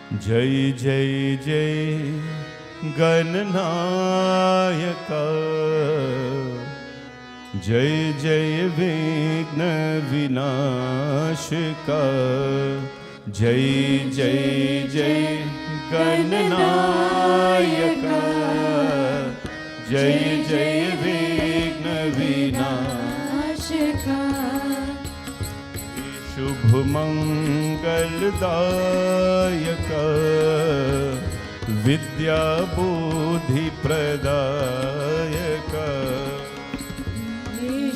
जय जय जय गणनायक, जय जय विघ्न विनाशक, जय जय जय गणनायक, जय जय विघ्न विनाशक, शुभ मंगलदायक, विद्या बुद्धि प्रदायक,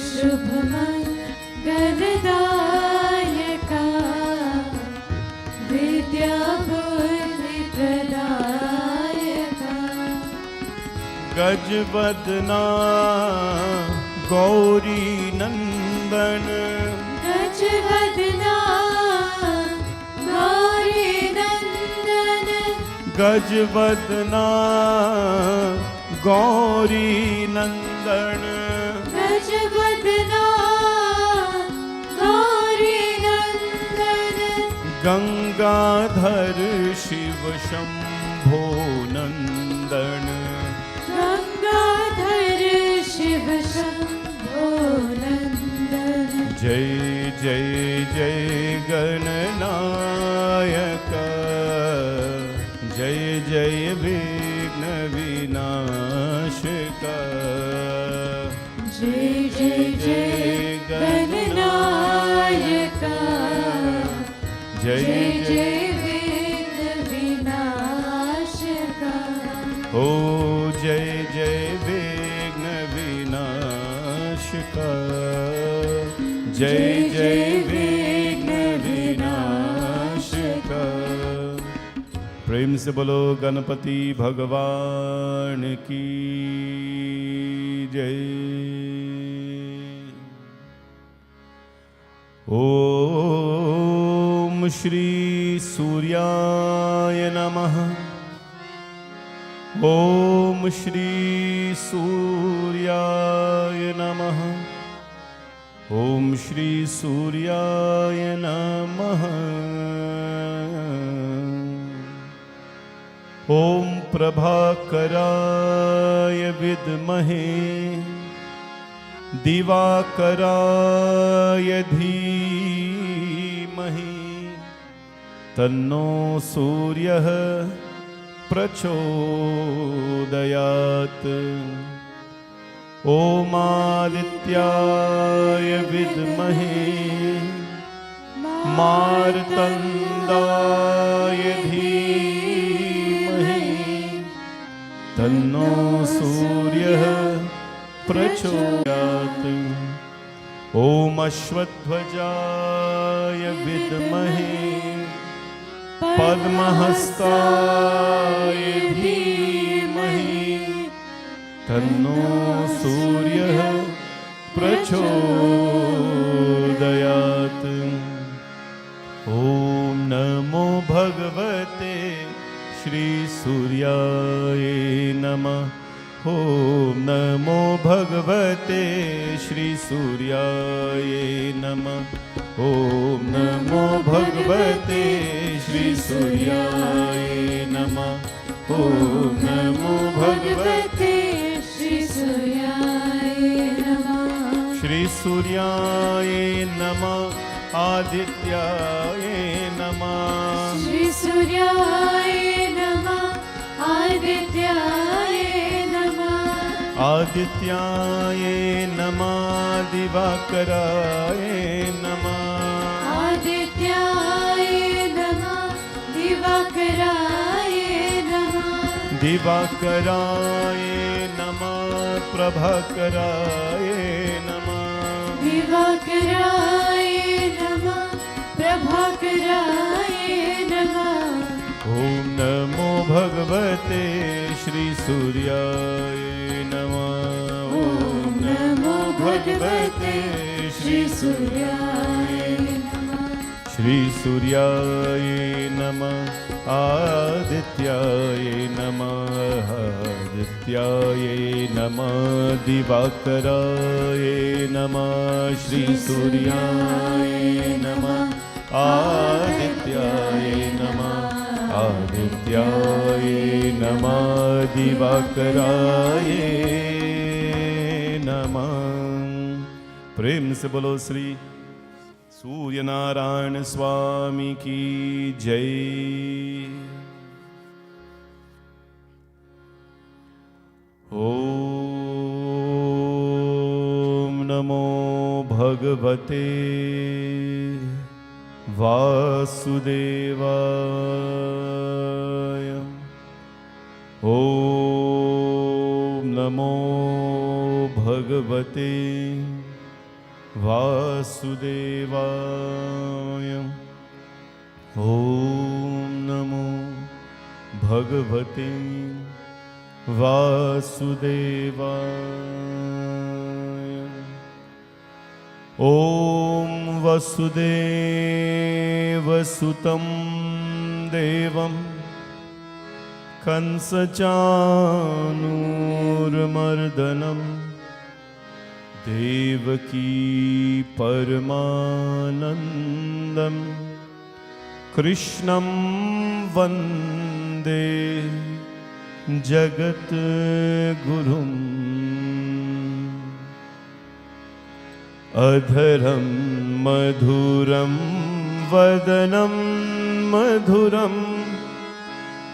शुभ मंगलदायक, विद्या बुद्धि प्रदायक, गजवदना गौरी नंदन, गजवदना गौरी नंदन, गजवदना गौरी नंदन, गजवदना गौरी नंदन, गंगाधर शिव शंभो नंदन, गंगाधर शिव शंभो नंदन, जय जय जय गणनायक, जय जय विघ्न विनाशक, जय जय जय गणनायक, जय जय विघ्न विनाशक, ओ जय जय विघ्न विनाशक, जय जय विघ्न विनाशक। प्रेम से बोलो गणपति भगवान की जय। ओम श्री सूर्याय नमः। ओम श्री सूर्याय नमः। ओम श्री सूर्याय नमः। ओम प्रभाकराय विद्महे दिवाकराय धीमहि तन्नो सूर्यः प्रचोदयात्। ओमादित्याय विद्महे मार्तण्डाय धीमहि तन्नो सूर्यः प्रचोदयात्। ओम अश्वध्वजाय विद्महे पद्महस्ताय धीमहि तन्नो सूर्यः प्रचोदयात्। ओम नमो भगवते श्री सूर्याय नमः। ओम नमो भगवते श्री सूर्याय नमः। ओम नमो भगवते श्री सूर्याय नमः। ओम नमो भगवते श्री सूर्याय नमः। श्री सूर्याय नमः। आदित्याय नमः। श्री सूर्याय नमः। आदित्याय नमः। आदित्याय नमः। दिवाकराय नमः। आदित्याय नमः। दिवाकराय नमः। दिवाकराय नमः। प्रभाकराय नमः। दिवाकराय नमः। प्रभाकराय नमः। ओम नमो भगवते श्री सूर्याय नमः। ओम नमो भगवते श्री सूर्याय नमः। श्री सूर्याय नमः। आदित्याय नमः। आदित्याय नमः। दिवाकराय नमः। श्री सूर्याय नमः। आदित्याय नमः। नित्याय नमः दिवाकराय नमः। प्रेम से बोलो श्री सूर्य नारायण स्वामी की जय। ओम नमो भगवते वासुदेवाय। ओम नमो भगवते वासुदेवाय। ओम नमो भगवते वासुदेवाय। ओम वसुदेवसुतं देवं कंसचाणूरमर्दनं देवकी परमानन्दं कृष्णं वन्दे जगद्गुरुम्। अधरं मधुरं वदनं मधुरं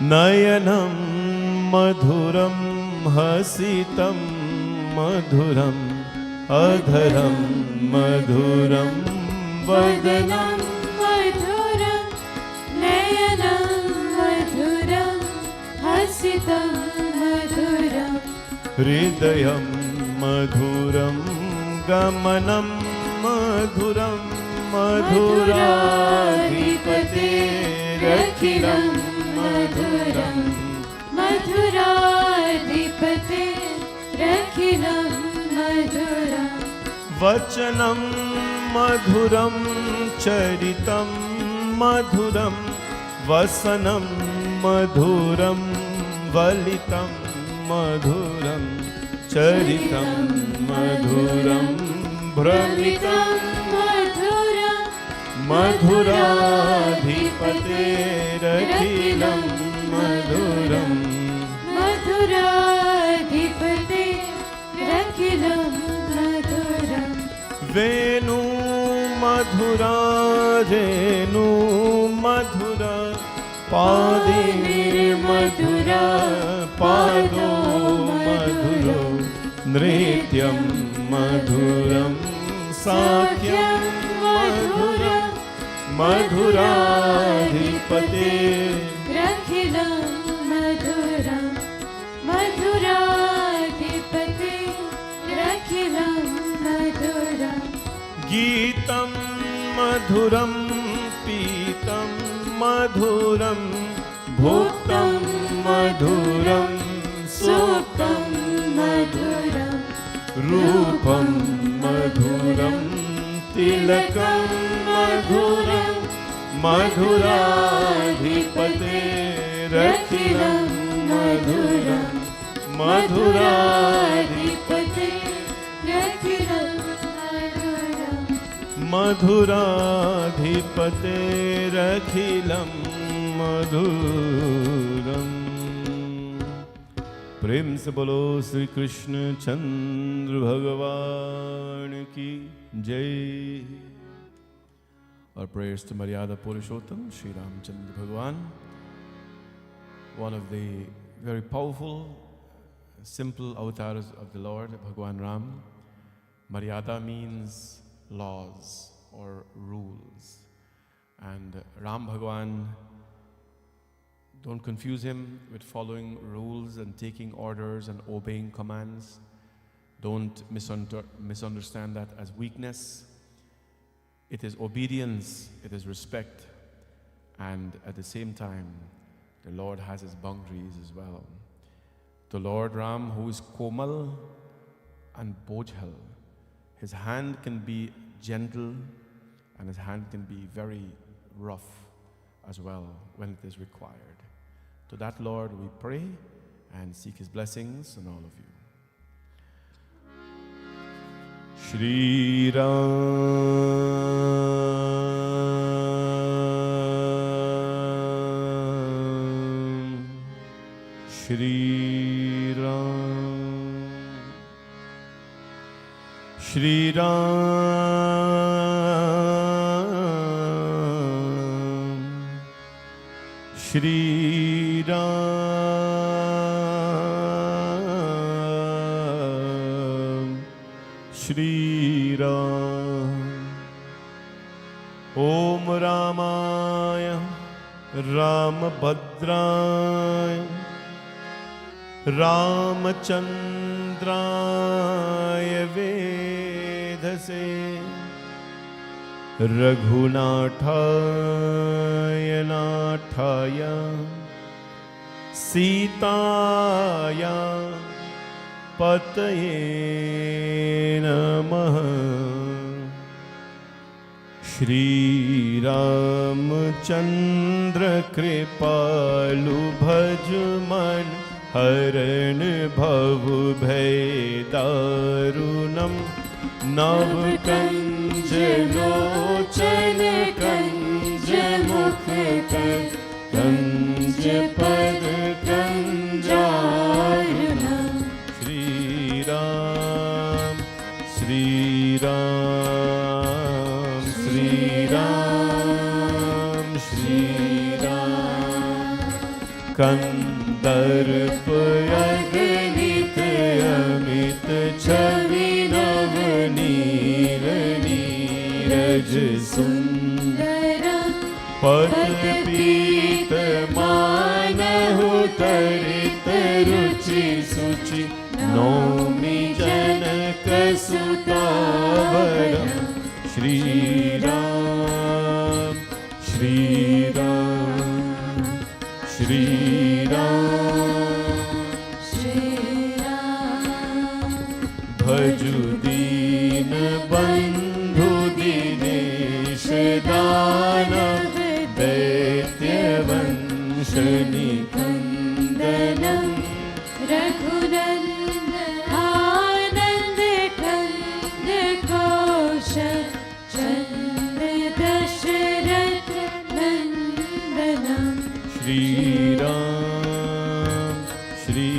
नयनं मधुरं हसितं मधुरम्। अधरं मधुरं वदनं मधुरं नयनं मधुरं हसितं मधुरं। हृदयं मधुरं गमनं मधुरं मधुराधिपतेरखिलं मधुरं। मधुराधिपतेरखिलं मधुरं। वचनं मधुरं चरितं मधुरं वसनं मधुरं वलितं मधुरं चरितं मधुरं भ्रमितं मधुरं मधुराधिपतेरखिलं मधुरं। मधुराधिपतेरखिलं मधुरं। वेणु मधुरा रेणु मधुरा पादिर्मधुरा पादो मधुरो नृत्यं मधुरं साख्यं मधुरं मधुराधिपतेरखिलं मधुरं। मधुराधिपतेरखिलं मधुरं। गीतं मधुरं पीतं मधुरं भुक्तं मधुरं सुप्तं मधुरं रूपं मधुरं तिलकं मधुरं मधुराधिपतेरखिलं मधुरं। मधुराधिपतेरखिलं मधुरं। मधुराधिपतेरखिलं मधुरम्। प्रेम से बोलो श्री कृष्ण चंद्र भगवान की जय। Our prayers to Maryada Purushottam, Sri Ramchandra Bhagwan, one of the very powerful, simple avatars of the Lord, Bhagwan Ram. Maryada means laws or rules. And Ram Bhagwan, don't confuse him with following rules and taking orders and obeying commands. Don't misunderstand that as weakness. It is obedience, it is respect, and at the same time, the Lord has his boundaries as well. The Lord Ram, who is Komal and Bojhal, his hand can be gentle and his hand can be very rough as well when it is required. To that Lord we pray and seek his blessings on all of you. Shri Ram Shri Ram, Shri Ram, Shri Ram, Shri Ram. Om Ramaya Ramabhadraya Ramachandraya Vedase Raghunathaya Nathaya Sitaya Pataye Namaha. Shri Ramchandra Kripalu Bhaj Man Haran Bhav Bhay Darunam Nav Kanj Lochan Kanj Mukh Kanj Pad Kanjarunam. Shri Ram, Shri Ram, Shri Ram, Shri Ram. Kandarp Aganit Amit Chavi Navneer Neeraj Sundara Pat Peet Manahu Tarit Ruchi Suchi Nomi Janaka Sutavaram. Shri Ram, Shri Ram, Shri Ram, Shri Ram. Bhaju Deen Bandhu Dinesh Danav Daitya Vanshani Kandanam Raghunandan Anand Kand Kosha Chand Dashrath Nandanam. Shri Ram, Shri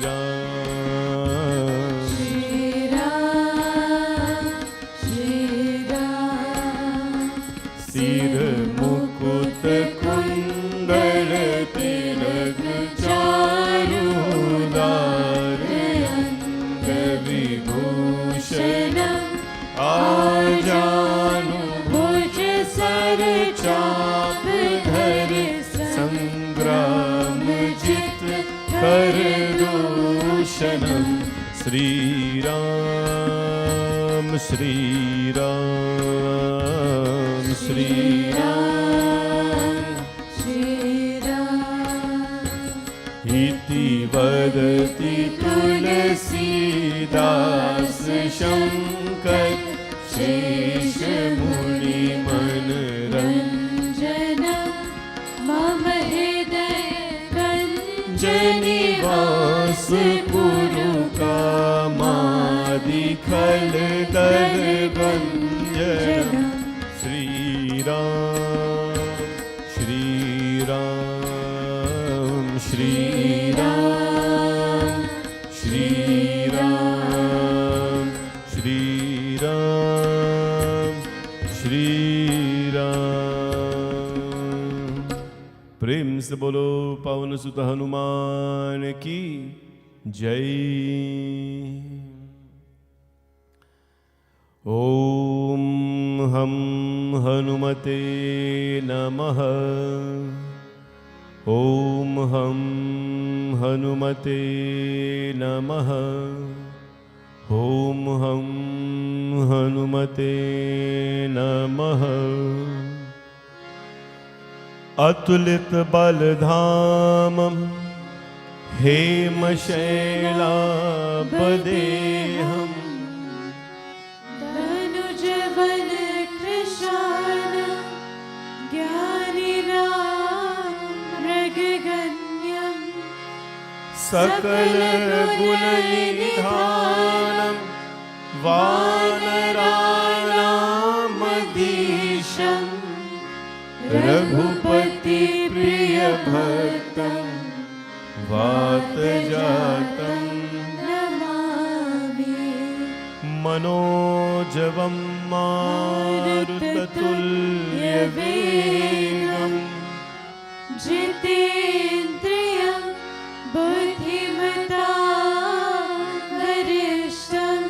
Ram, Shri Ram, Shri Ram. Sir Mukut Kundal Tilag Charu Dar Ang Vibhushanam Ajanu Bhuj Sar Chap Dhar Sangram Jit Kar Dushanam. Shri Ram, Shri Ram, Shri Ram. Shri Ram. Iti vadati Tulsidas Shankar Shesh Muni Manaran Ranjana Mama Hridaya Janivas Puru Kamadi Khal Dar Ganjana. Shri Ram, Shri Ram, Shri Ram, Shri Ram, Shri Ram, Shri Ram. प्रेम से बोलो पवन सुत हनुमान की जय. ओम हम हनुमते नमः. ओम हम हनुमते नमः. ओम हम हनुमते नमः. अतुलित बलधामं हेमशैलाभदेहम् धनुजवन कृशान ज्ञानिनां मृगगण्यं सकल गुणनिधानं वानराणामधीशम् रघुपति प्रिय भक्तं वातजातं नमामि मनोजवं मारुततुल्यवेगम् जितेन्द्रियं बुद्धिमतां वरिष्ठं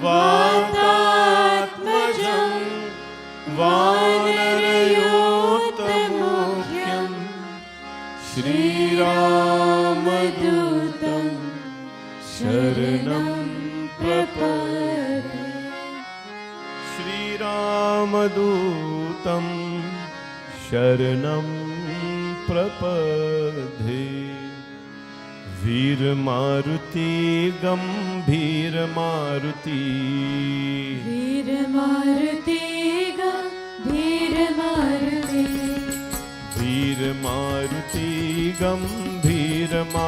वातात्मजं वानरयोतमुख्यं श्रीरामदूतं शरणं प्रपद्ये श्रीरामदूतं शरणं प्रपद्ये वीरमारुति गंभीरमारुति वीरमारुति गंभीरमारुति वीरमारुति गंभीरमारुति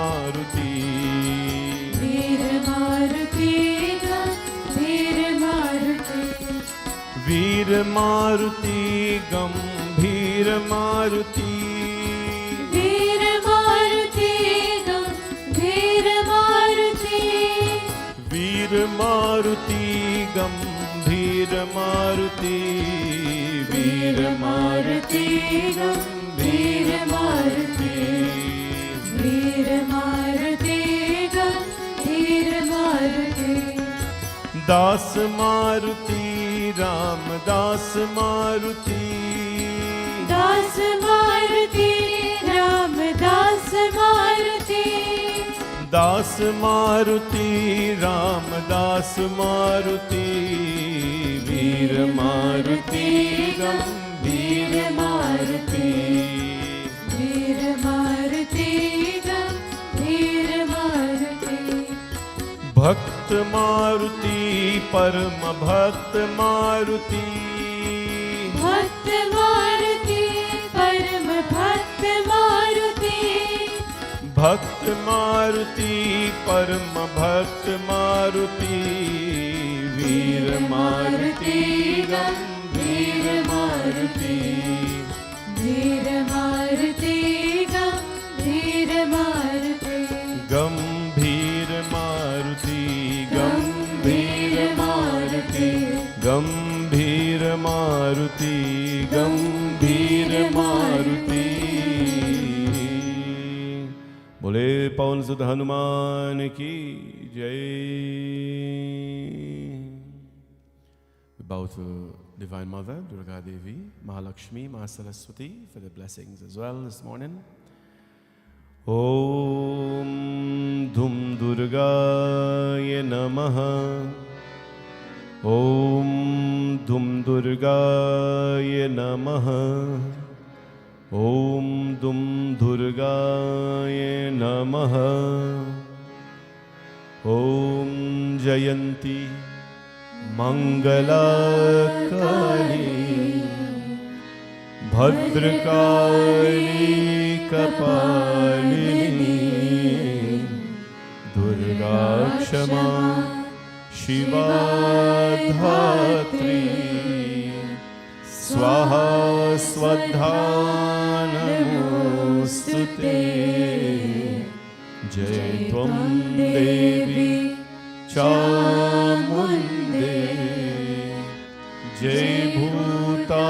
वीरमारुति गंभीरमारुति वीरमारुति गंभीरमारुति वीरमारुति गंभीरमारुति वीरमारुति गंभीरमारुति वीरमारुति गंभीरमारुति वीरमारुति गंभीरमारुति दास मारुति रामदास मारुति दास मारुति रामदास मारुति दास मारुति रामदास मारुति वीर मारुति गंभीर मारुति वीर मारुति गंभीर मारुति भक्त मारुति परम भक्त मारुति भक्त मारुति परम भक्त मारुति भक्त मारुति परम भक्त मारुति वीर मारुति गंभीर मारुति वीर मारुति गंभीर मारुति गंभीर मारुति गंभीर मारुति गंभीर मारुति गंभीर मारुति बोले पवन सुत हनुमान की जय. We bow to Divine Mother, Durga Devi, Mahalakshmi, Ma Saraswati for the blessings as well this morning. Om Dhum Durgaya Namaha. Om Dhum Durgaya Namaha. Om Dhum Durgaya Namaha. Om Jayanti Mangala Kali Bhadrakali Kapalini Durga Kshama Shiva Dhatri Swaha Swadha Namostute Jai Tvam Devi Chamunde Jai Bhutarati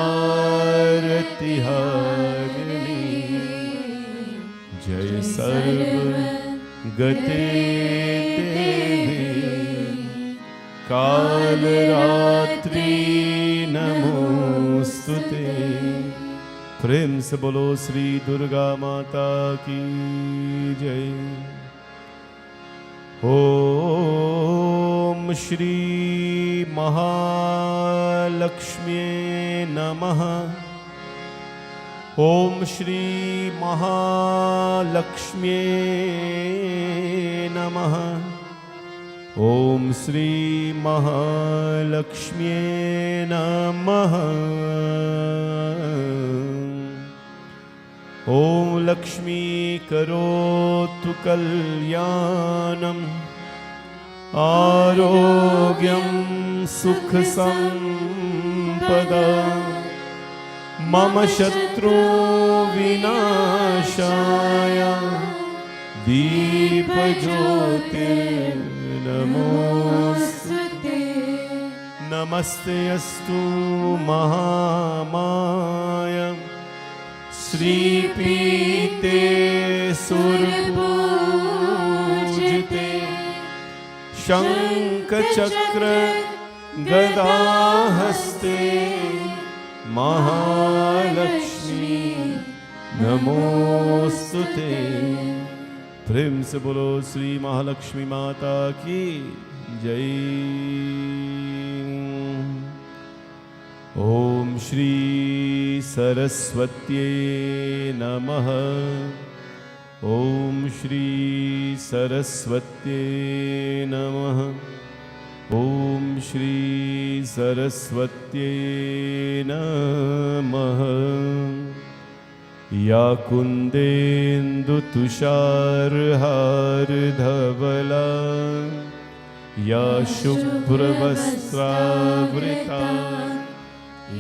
Harini Jai Sarva Gate Devi Kal Ratri Namostute. प्रेम से बोलो श्री दुर्गा माता की जय. ओम श्री महालक्ष्मी नमः. ओम श्री महालक्ष्मी नमः. ओम श्री महालक्ष्मी नमः. ओम लक्ष्मी करोतु कल्याणम् आरोग्यं सुख संपदा मम शत्रु विनाशाय दीपज्योतिर्नमोऽस्तुते नमस्ते अस्तु महामाय श्रीपीते सुरपूजिते शङ्खचक्र गदाहस्ते महालक्ष्मी नमोस्तुते। प्रेम से बोलो श्री महालक्ष्मी माता की जय। ओम श्री सरस्वत्यै नमः। ओम श्री सरस्वत्यै नमः। ओम श्री सरस्वत्यै नमः। या कुन्देन्दुतुषारहारधवला या शुभ्रवस्त्रावृता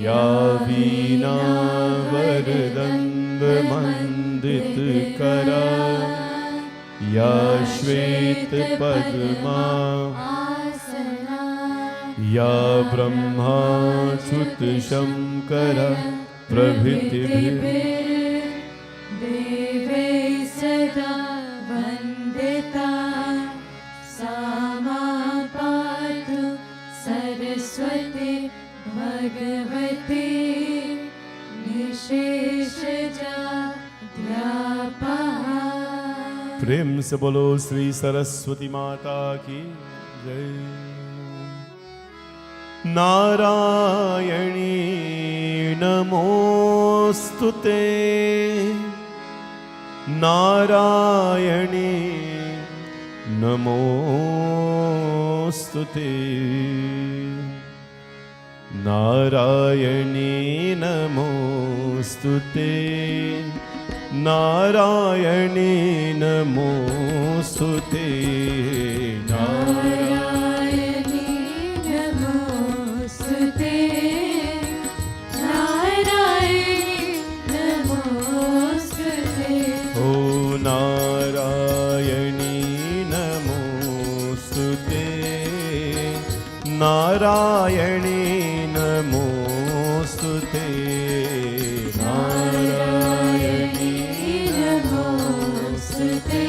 या वीणावरदण्डमण्डितकरा या श्वेतपद्मा या ब्रह्माच्युतशङ्कर प्रभृतिभिः देवे सदा वन्दिता सा मां पातु सरस्वती भगवती निशेषजाड्यापहा। प्रेम से बोलो श्री सरस्वती माता की जय। नारायणी नमोस्तुते नारायणी नमोस्तुते नारायणी नमोस्तुते नारायणी नमोस्तुते नारायणी नमोस्तुते नारायणी नमोस्तुते। ओ नारायणी नमोस्तुते नारायणी नमोस्तुते नारायणी नमोस्तुते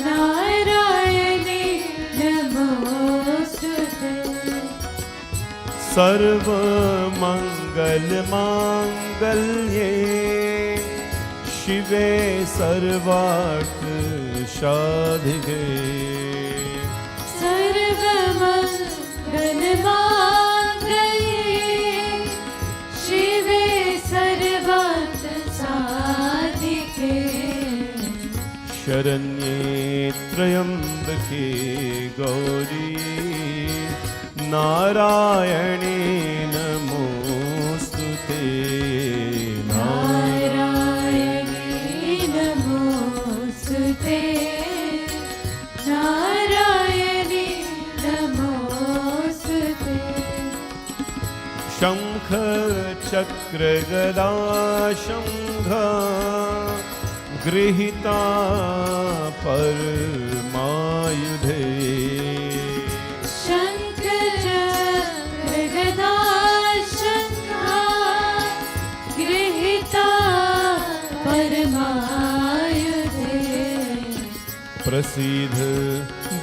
नारायणी नमोस्तुते। सर्वमङ्गलमाङ्गल्ये शिवे सर्वार्थसाधिके सर्वमङ्गलमाङ्गल्ये शिवे सर्वार्थसाधिके शरण्ये त्र्यम्बके गौरी नारायणी नमोस्तुते नारायणी नमोस्तुते नारायणी नमोस्तुते। शंख चक्र गदा शंख गृहीता परमायुधे शंख चक्र गदा शंखा गृहीता परमायुधे प्रसीद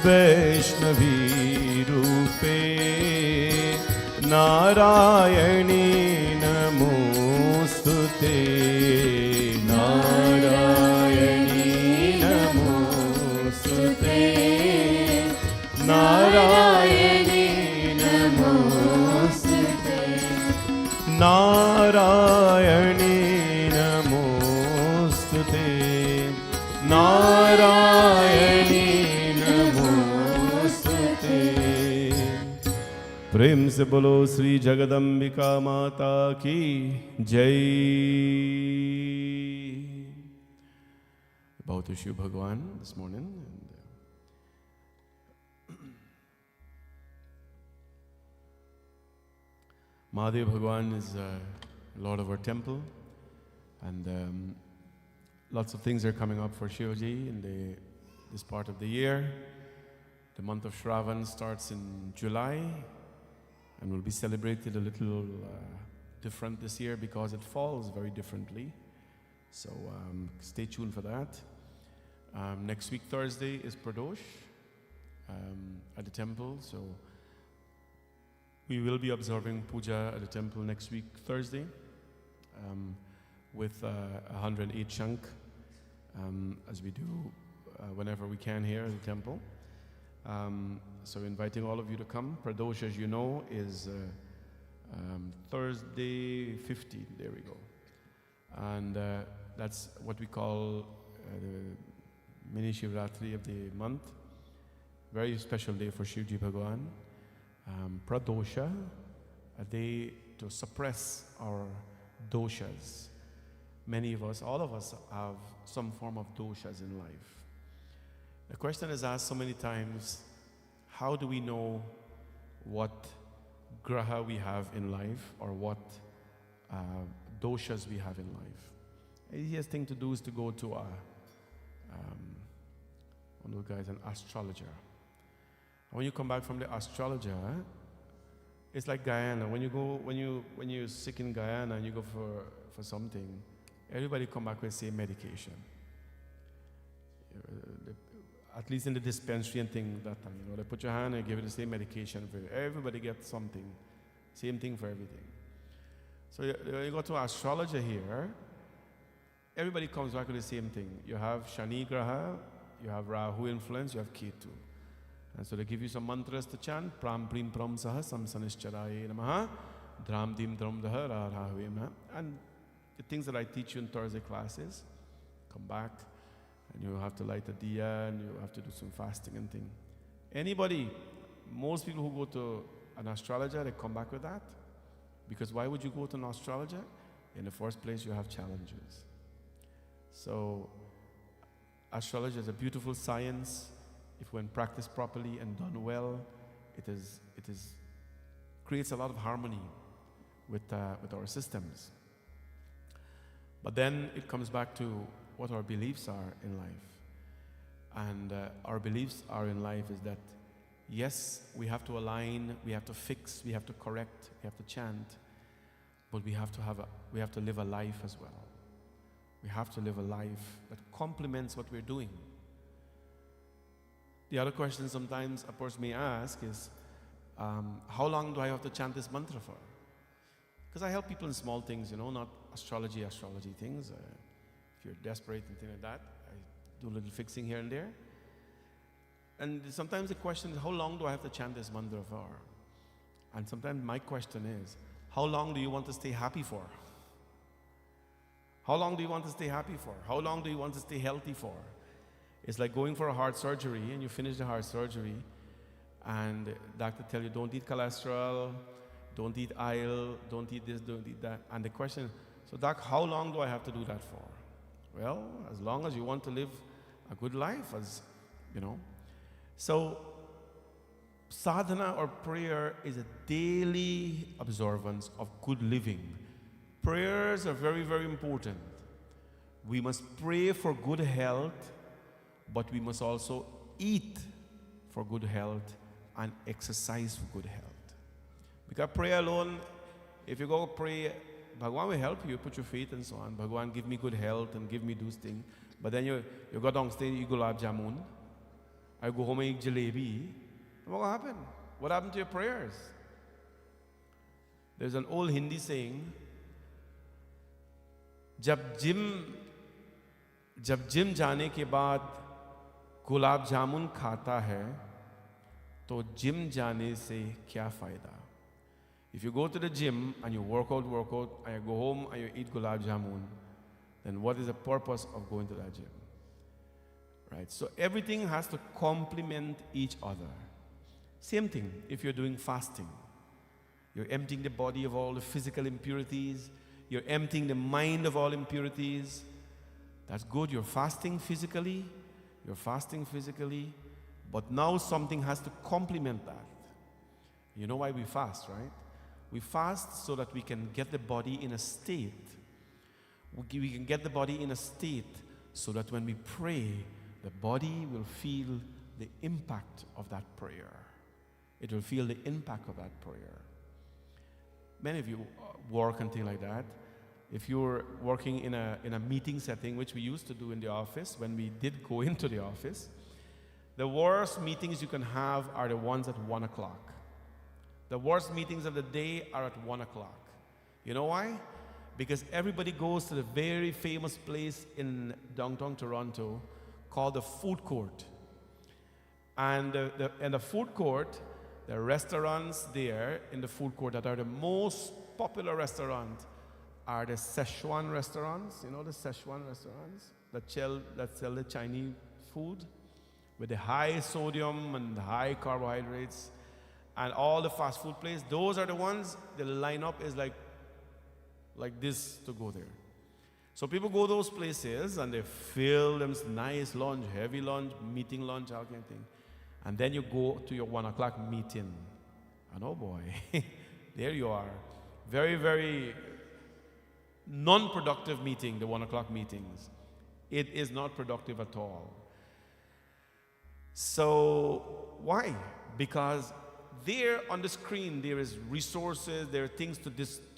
वैष्णवी रूपे नारायणी नमोस्तुते नारायणी नमोस्तुते नारायणी नमोस्तुते नारायणी नमोस्तुते नारायणी नमोस्तुते। प्रेम से बोलो श्री जगदम्बिका माता की जय। Bow to Shiv Bhagwan this morning. Mahadev Bhagwan is Lord of our temple, and Lots of things are coming up for Shivji in this part of the year. The month of Shravan starts in July and will be celebrated a little different this year because it falls very differently. So stay tuned for that. Next week, Thursday, is Pradosh at the temple. So we will be observing puja at the temple next week, Thursday, with 108 Shank, as we do whenever we can here at the temple. So inviting all of you to come. Pradosh, as you know, is Thursday 15. There we go. And that's what we call the mini Shivratri of the month. Very special day for Shivji Bhagwan. Pradosha, a day to suppress our doshas. Many of us, all of us, have some form of doshas in life. The question is asked so many times, how do we know what graha we have in life or what doshas we have in life? The easiest thing to do is to go to one of those guys, an astrologer. And when you come back from the astrologer, it's like Guyana. When you're sick in Guyana and you go for something, everybody come back with the same medication. At least in the dispensary and thing that time, they put your hand and give you the same medication for everybody gets something, same thing for everything. So you go to an astrologer here, everybody comes back with the same thing. You have Shani Graha, you have Rahu influence, you have Ketu. And so they give you some mantras to chant, Pram Prim Pram Saha Samsanischaraye Namaha, Dhram Dim Dhram Daha Rahu Namaha. And the things that I teach you in Thursday classes, come back and you have to light a diya and you have to do some fasting and thing. Anybody, most people who go to an astrologer, they come back with that. Because why would you go to an astrologer? In the first place, you have challenges. So astrology is a beautiful science. If when practiced properly and done well, it creates a lot of harmony with our systems. But then it comes back to what our beliefs are in life. And our beliefs are in life is that, yes, we have to align, we have to fix, we have to correct, we have to chant, but we have to live a life as well. We have to live a life that complements what we're doing. The other question sometimes a person may ask is, how long do I have to chant this mantra for? Because I help people in small things, not astrology things. If you're desperate and things like that, I do a little fixing here and there. And sometimes the question is, how long do I have to chant this mantra for? And sometimes my question is, how long do you want to stay happy for? How long do you want to stay happy for? How long do you want to stay healthy for? It's like going for a heart surgery and you finish the heart surgery and the doctor tells you don't eat cholesterol, don't eat oil, don't eat this, don't eat that. And the question, so doc, how long do I have to do that for? Well, as long as you want to live a good life, So sadhana or prayer is a daily observance of good living. Prayers are very, very important. We must pray for good health, but we must also eat for good health and exercise for good health. Because prayer alone, if you go pray, Bhagwan will help you, put your faith and so on. Bhagwan, give me good health and give me those things. But then you go downstairs, you gulab jamun. I go home and eat jalebi. What will happen? What happened to your prayers? There's an old Hindi saying, जब gym जाने के बाद गुलाब जामुन खाता है तो gym जाने से क्या फायदा? If you go to the gym and you work out and you go home and you eat gulab jamun, then what is the purpose of going to that gym? Right? So everything has to complement each other. Same thing if you're doing fasting. You're emptying the body of all the physical impurities. You're emptying the mind of all impurities. That's good. You're fasting physically. But now something has to complement that. You know why we fast, right? We fast so that we can get the body in a state. We can get the body in a state so that when we pray, the body will feel the impact of that prayer. It will feel the impact of that prayer. Many of you work and things like that. If you're working in a meeting setting, which we used to do in the office when we did go into the office, the worst meetings you can have are the ones at 1 o'clock. The worst meetings of the day are at 1 o'clock. You know why? Because everybody goes to the very famous place in downtown Toronto called the food court. And in the food court, the restaurants there in the food court that are the most popular restaurants are the Szechuan restaurants. You know the Szechuan restaurants that sell the Chinese food with the high sodium and the high carbohydrates, and all the fast food places. Those are the ones, the lineup is like this to go there. So people go to those places and they fill them nice lunch, heavy lunch, meeting lunch, all kind of thing. And then you go to your 1 o'clock meeting. And oh boy, there you are. Very, very non-productive meeting, the 1 o'clock meetings. It is not productive at all. So why? Because there on the screen there is resources, there are things to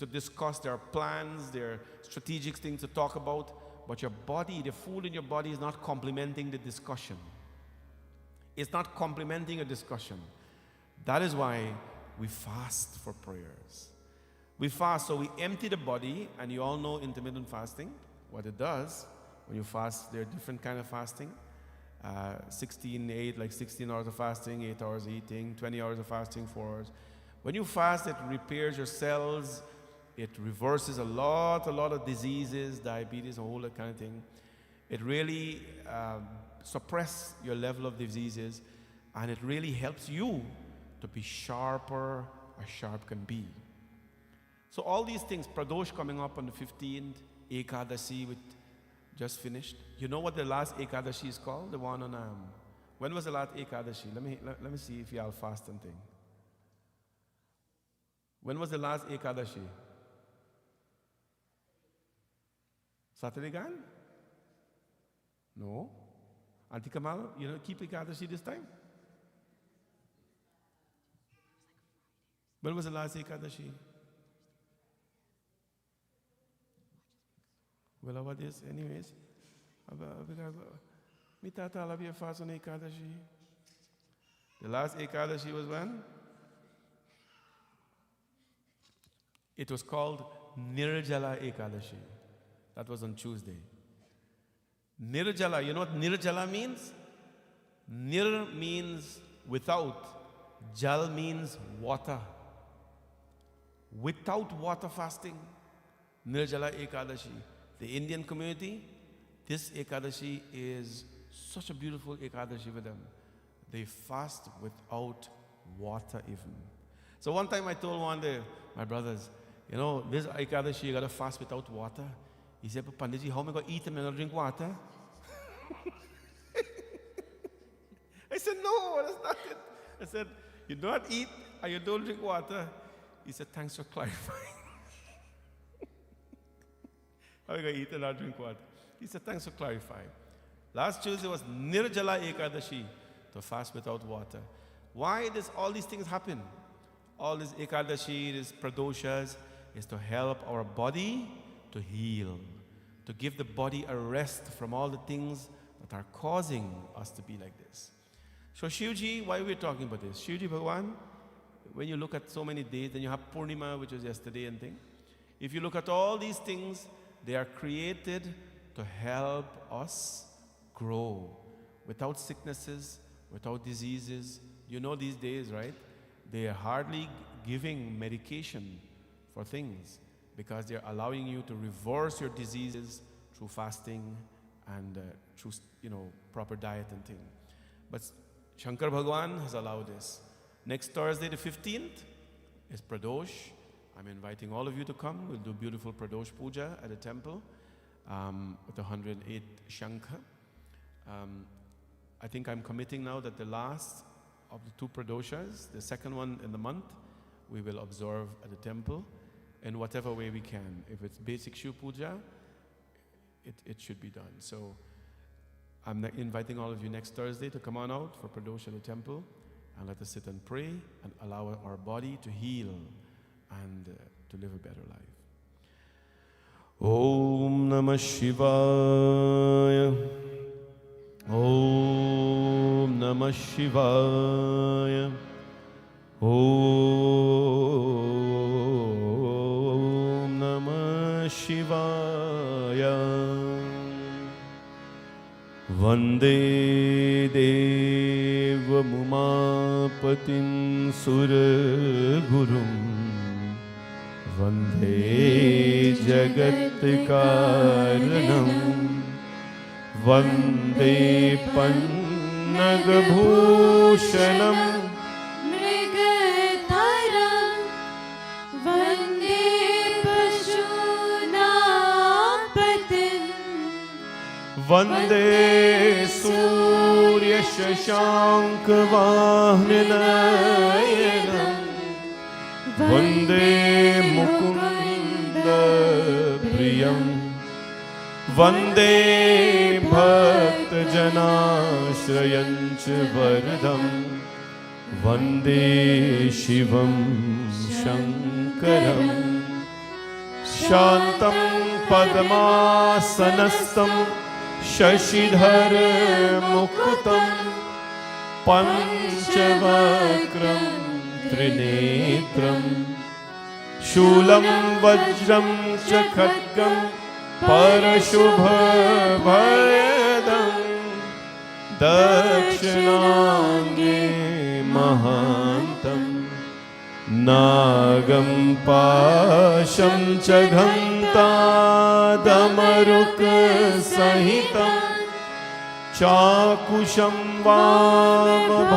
discuss, there are plans, there are strategic things to talk about, but your body, the food in your body is not complementing the discussion. It's not complementing a discussion. That is why we fast for prayers. We fast so we empty the body, and you all know intermittent fasting, what it does. When you fast, there are different kind of fasting. 16 hours of fasting, 8 hours eating, 20 hours of fasting, 4 hours. When you fast, it repairs your cells, it reverses a lot of diseases, diabetes, a whole that kind of thing. It really suppresses your level of diseases, and it really helps you to be sharper as sharp can be. So all these things, Pradosh coming up on the 15th, Ekadashi with just finished. You know what the last Ekadashi is called? The one on when was the last Ekadashi? Let me see if y'all fast and thing. When was the last Ekadashi? Saturday gone? No. Auntie Kamal, you know, keep Ekadashi this time? When was the last Ekadashi? Well, about this, anyways. Me tata love you fast on Ekadashi. The last Ekadashi was when? It was called Nirjala Ekadashi. That was on Tuesday. Nirjala, you know what Nirjala means? Nir means without. Jal means water. Without water fasting. Nirjala Ekadashi. The Indian community, this Ekadashi is such a beautiful Ekadashi for them. They fast without water even. So one time I told one of my brothers, you know, this Ekadashi you gotta fast without water. He said, but Panditji, how am I gonna eat and not drink water? I said, no, that's not it. I said, you don't eat and you don't drink water. He said, thanks for clarifying. How are you going to eat and not drink water? He said, thanks for clarifying. Last Tuesday was Nirjala Ekadashi, to fast without water. Why does all these things happen? All this Ekadashi, these Pradoshas, is to help our body to heal, to give the body a rest from all the things that are causing us to be like this. So Shivji, why are we talking about this? Shivji Bhagwan, when you look at so many days, then you have Purnima, which was yesterday and thing. If you look at all these things, they are created to help us grow without sicknesses, without diseases. You know these days, right? They are hardly giving medication for things because they're allowing you to reverse your diseases through fasting and through, proper diet and thing. But Shankar Bhagwan has allowed this. Next Thursday, the 15th, is Pradosh. I'm inviting all of you to come. We'll do beautiful Pradosh Puja at the temple with 108 Shankha. I think I'm committing now that the last of the 2 Pradoshas, the second one in the month, we will observe at the temple in whatever way we can. If it's basic Shiv Puja, it should be done. So I'm inviting all of you next Thursday to come on out for Pradosh at the temple, and let us sit and pray and allow our body to heal and to live a better life. Om Namah Shivaya. Om Namah Shivaya. Om Namah Shivaya. Vande Deva Mumapatim Suragurum Vande Jagat Karanam Vande Pannagabhushanam Mrigadharam Vande Pashunapatim Vande Surya Shashanka Vahninayanam Vande Mukunda Priyam Vande Bhakta Janashrayancha Vardam Vande Shivam Shankaram Shantam Padmasanastam Shashidhar Muktam Panchavakram Trinetram Shulam Vajram Cha Khadgam Parashubha Bhayadam Dakshinange Mahantam Nagam Pasham Cha Ghanta Damaruk Sahitam Chakusham Vamabhage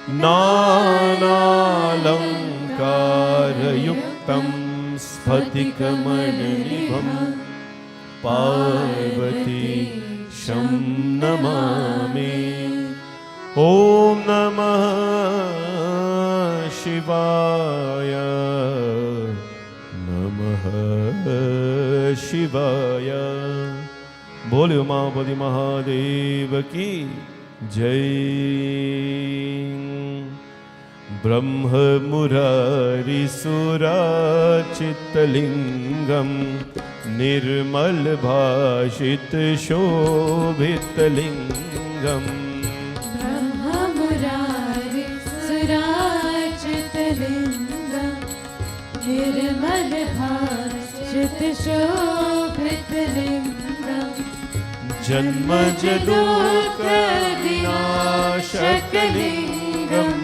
Nanalankara-yuktam Sphatikamananibham Parvati Sham Namami Om Namah Shivaya Namah Shivaya Bole Umapati Mahadeva ki Jai Brahma Murari Surachittalingam Nirmal Bhashit Shobhitalingam Brahma Murari Surachittalingam Nirmal Bhashit Shobhitalingam Janma Jadukha Vinashakalingam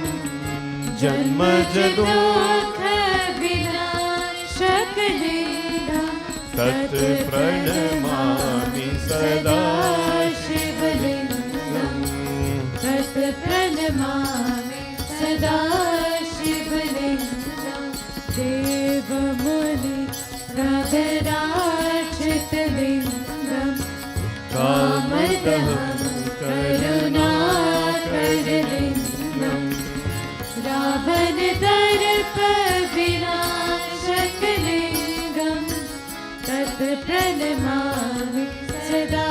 Janma Jadukha Vinashakalingam Tat Pranamami Sada Shivalingam Tat Pranamami Sada Shivalingam Deva Muni Radharachittalingam Kamadaham Karunakarilingam Ravan Darpa Vinashakalingam Tat Pranamami Sada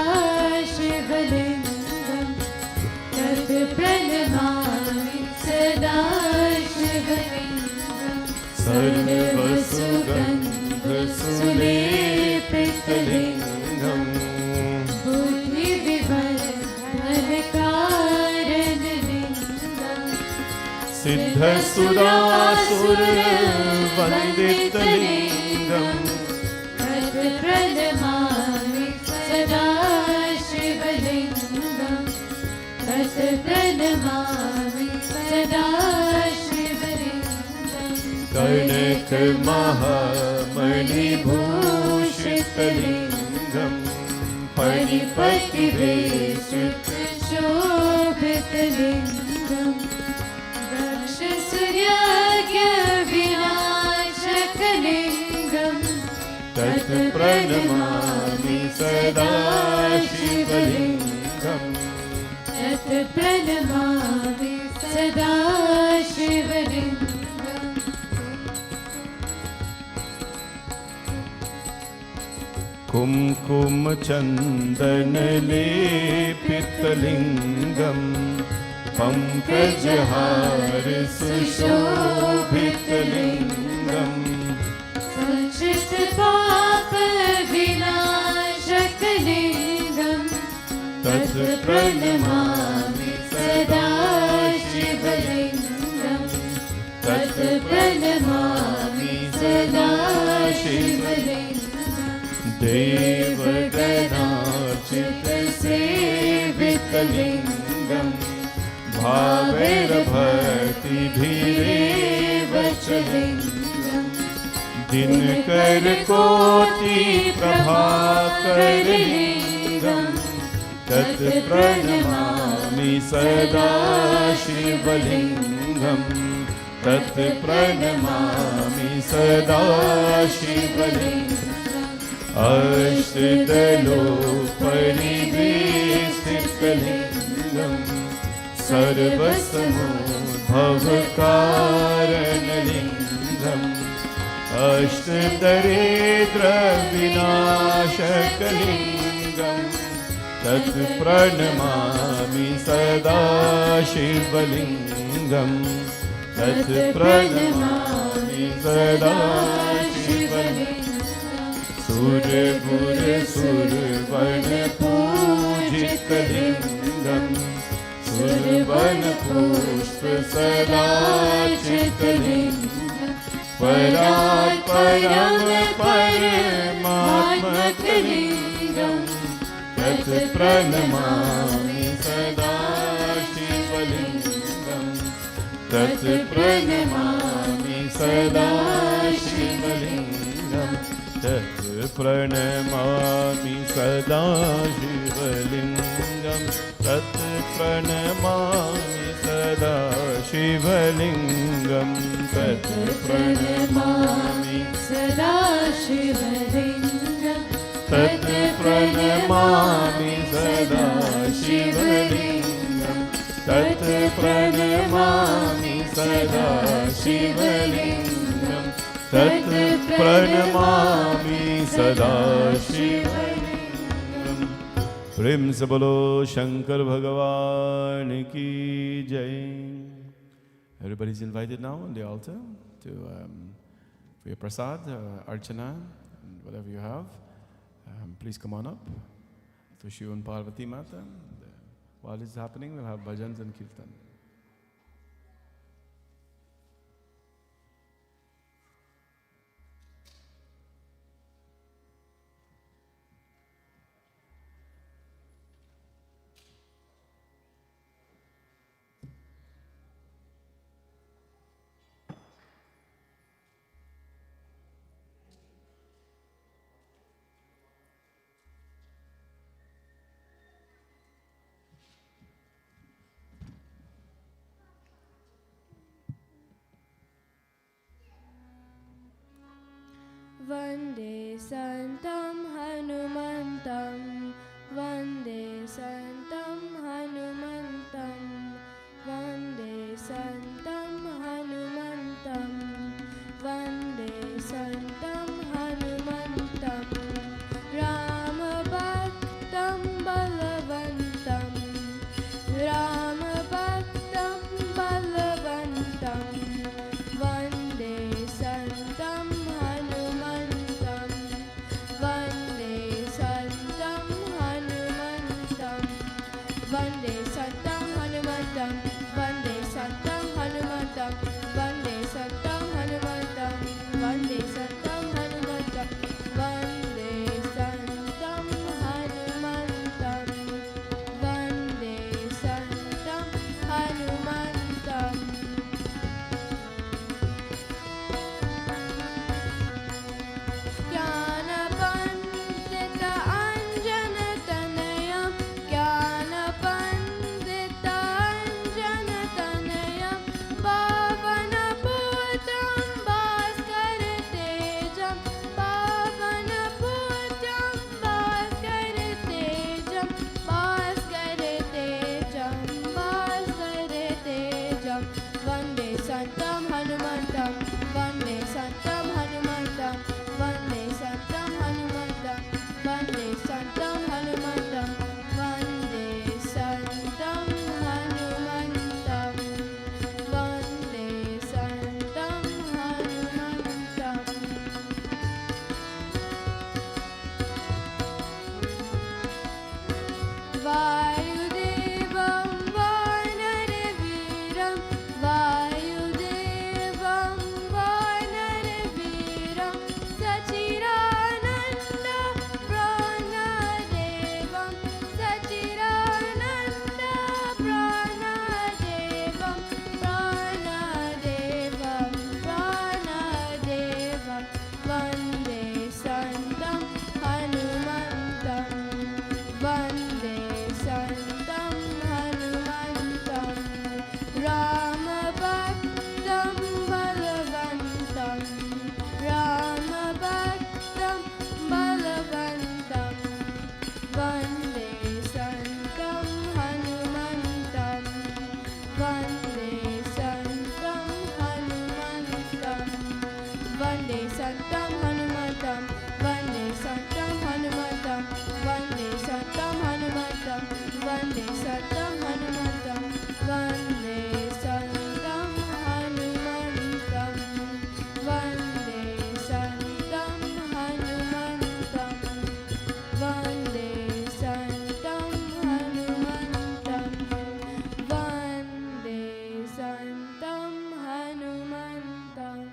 Shivalingam Tat Pranamami Sada Shivalingam Sarva Sugandha Sulepitalingam Buddhi Vivardhana Karanalingam Siddha Surasura Vanditalingam Tat Pranamami Sada Shivalingam Tat Pranamami Sada Shivalingam Karnaka Mahamani Bhushitalingam Paripati Veshut Shobhitalingam Rakshasuryagya Vinashakalingam Tat Pranamami Sada Shivalingam Tat Pranamami Sada Shivalingam कुमकुम चंदन लेपितलिंगम पंकजहार सुशोभितलिंगम संचित पाप विनाशकलिंगम तत् प्रणमामि सदा शिवलिंगम तत् प्रणमामि सदा शिवलिंगम देवगणार्चित सेवितलिंगम भावैर्भक्तिभिरेव च लिंगम दिनकर कोटि प्रभाकरलिंगम तत् प्रणमामि सदा शिवलिंगम तत् प्रणमामि सदा शिवलिंगम अष्टदलोपरिवेष्टितलिंगम सर्वसमोद्भवकारणलिंगम अष्टदरिद्रविनाशकलिंगम तत् प्रणमामि सदा शिवलिंगम तत् प्रणमामि सदा शिवलिंगम सुरगुर सुरवन पूजितलिंगम सुरवन पुष्प सदा चितलिंगम परात् परम परमात्मकलिंगम तत् प्रणमामि सदा शिवलिंगम तत् प्रणमामि सदा शिवलिंगम तत् प्रणमामि सदा शिवलिंगम तत् प्रणमामि सदा शिवलिंगम तत् प्रणमामि सदा शिवलिंगम तत् प्रणमामि सदा शिवलिंगम तत् प्रणमामि सदा शिवलिंगम तत् प्रणमामि सदा शिवलिंगम। प्रेम से बोलो शंकर भगवान की जय। Everybody is invited now on the altar to for your prasad, archana, and whatever you have. Please come on up to Shiva and Parvati Mata. And, while this is happening, we'll have bhajans and kirtan. वन्दे सन्तं हनुमन्तं वन्दे सन्तं हनुमन्तं वन्दे सन्तं हनुमन्तं वन्दे सन्तं हनुमन्तं रामभक्तं बलवन्तं रामभक्तं बलवन्तं वन्दे सन्तं Vande Santam Hanumantam, Vande Santam Hanumantam, Vande Santam Hanumantam, Vande Santam Hanumantam, Vande Santam Hanumantam, Vande Santam Hanumantam. Jnana Pandita Anjana Tanayam, Jnana Pandita वायुदेवं वानरवीरं वायुदेवं वानरवीरं सचिरानन्द प्राणदेवं सचिरानन्द प्राणदेवं प्राणदेवं प्राणदेवं वन्दे सन्तं हनुमन्तं वन्दे सन्तं हनुमन्तं रामभक्तं बलवन्तं रामभक्तं बलवन्तं वन्दे सन्तं हनुमन्तं वन्दे सन्तं हनुमन्तं वन्दे सन्तं हनुमन्तं वन्दे सन्तं हनुमन्तं वन्दे सन्तं हनुमन्तं वन्दे सन्तं हनुमन्तं वन्दे सन्तं हनुमन्तं वन्दे सन्तं हनुमन्तं वन्दे सन्तं हनुमन्तं वन्दे सन्तं हनुमन्तम्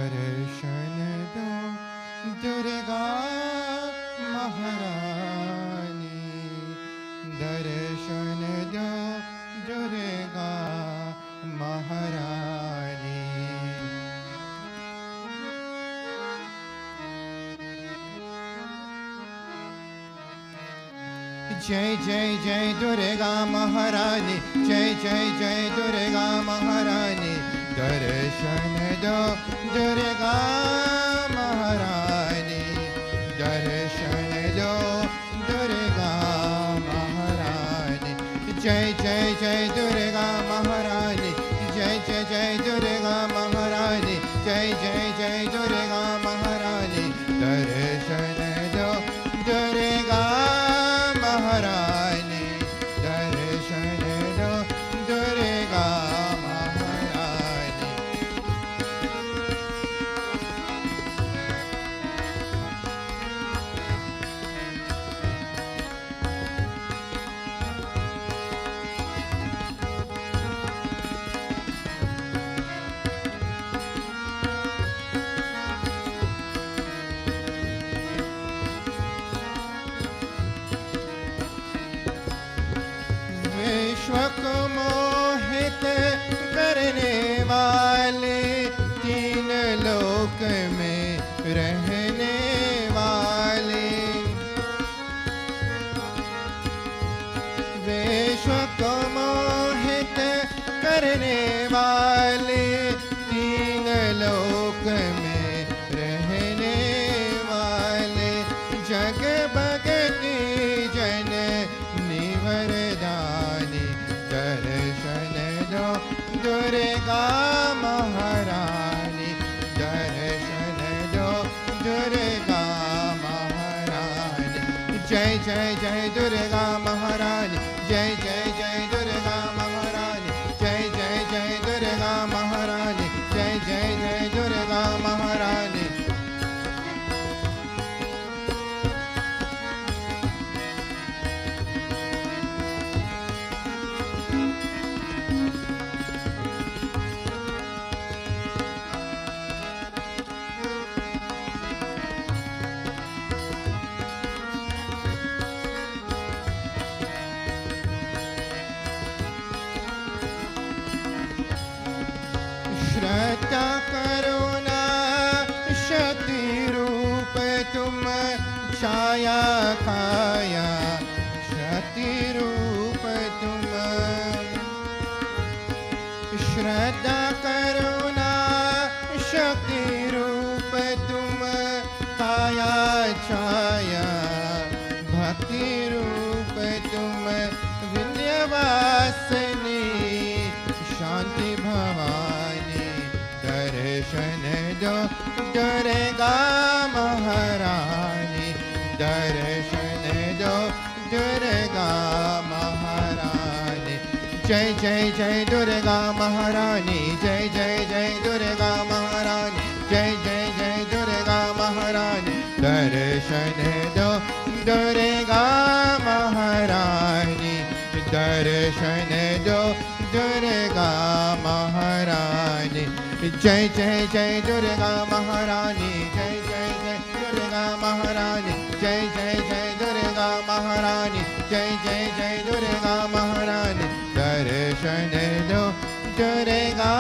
दर्शन दो दुर्गा महारानी दर्शन दो दुर्गा महारानी जय जय जय दुर्गा महारानी जय जय जय दुर्गा महारानी दर्शन दो दुर्गा महारानी दर्शन दो दुर्गा महारानी जय जय जय दुर्गा महारानी जय जय जय दुर्गा महारानी जय जय जय दुर्गा महारानी दर्शन दो दुर्गा महारानी दर्शन दो दुर्गा महारानी विश्व को मोहित करने वाले तीन लोक में रहने वाले विश्व को मोहित करने वाले तीन लोक में रहने वाले जग भगति जन निवरदानी दर्शन दो दुर्गा महारानी दर्शन दो दुर्गा महारानी जय जय जय दुर्गा महारानी श्रद्धा करुणा शक्ति रूप तुम काया छाया भक्ति रूप तुम विंध्यवासिनी शांति भवानी दर्शन दो दुर्गा महारानी दर्शन दो दुर्गा महारानी जय जय जय दुर्गा महारानी जय जय जय दुर्गा महारानी जय जय जय दुर्गा महारानी दर्शन दो दुर्गा महारानी दर्शन दो दुर्गा महारानी जय जय जय दुर्गा महारानी जय जय जय दुर्गा महारानी जय जय जय दुर्गा महारानी जय जय जय दुर्गा महारानी दर्शन दो दुर्गा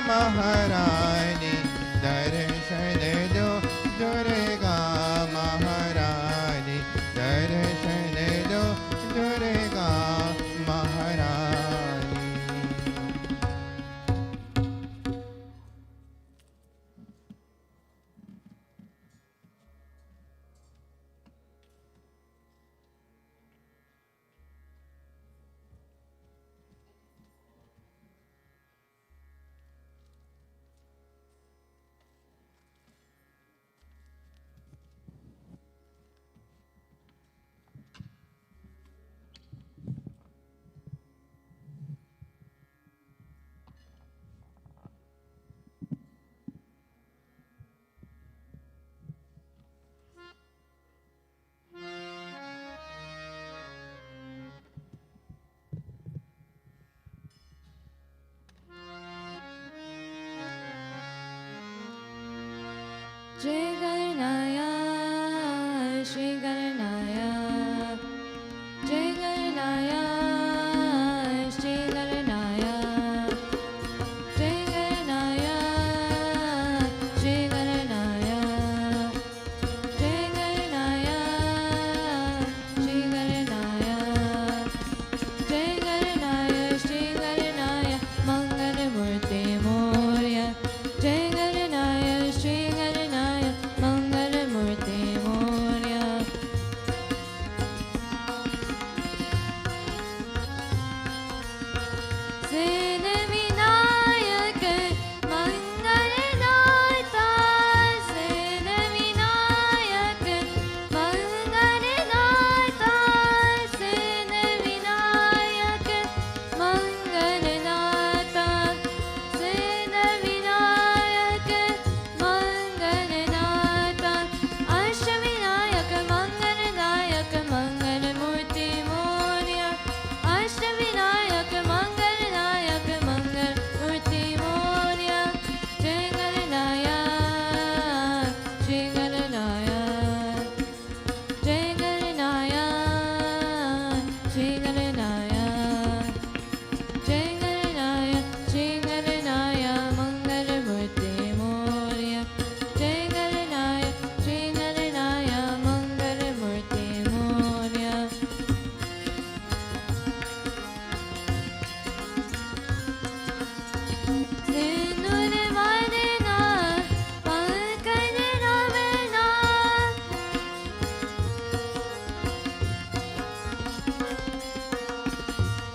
महारानी दर्शन दो दुर्गा महारानी दर्शन दो दुर्गा महारानी जय गणनाया श्री गणनाया जय गणनाया श्री गणनाया जय गणनाया श्री गणनाया जय गणनाया श्री गणनाया जय गणनाया श्री गणनाया मंगल मूर्ति मोरया जय गणनाया श्री गणनाया मंगल मूर्ति मोरया सेन विनायक मंगलदाता सेन विनायक मंगलदाता सेन विनायक मंगलदाता सेन विनायक मंगलदाता अष्टविनायक मंगलदायक मंगलमूर्ति मोरया अष्टविनायक मंगलदायक मंगलमूर्ति मोरया जय गणनाया श्री गणनाया जय गणनाया श्री गणनाया जय गणनाया श्री गणनाया मंगलमूर्ति मोरया जय गणनाया श्री गणनाया मंगलमूर्ति मोरया सिंदूर वादना पंकज रवना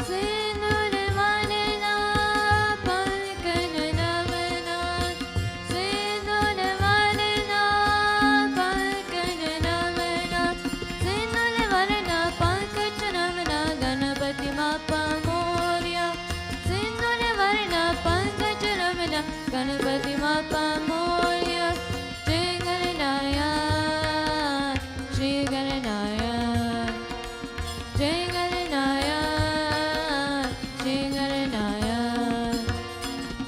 सिंदूर वादना पंकज रवना सिंदूर वादना पंकज रवना सिंदूर वादना पंकज रवना गणपति बाप्पा मोरया सिंदूर वादना पंकज रवना गणपति बाप्पा मोरया जय गणनाया श्री गणनाया जय गणनाया श्री गणनाया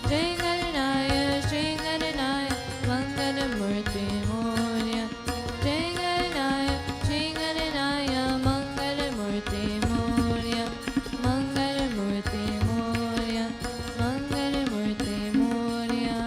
जय गणनाया श्री गणनाया मंगलमूर्ति मोरया जय गणनाया Shri गणनाया मंगलमूर्ति Morya मंगलमूर्ति Morya मंगलमूर्ति Morya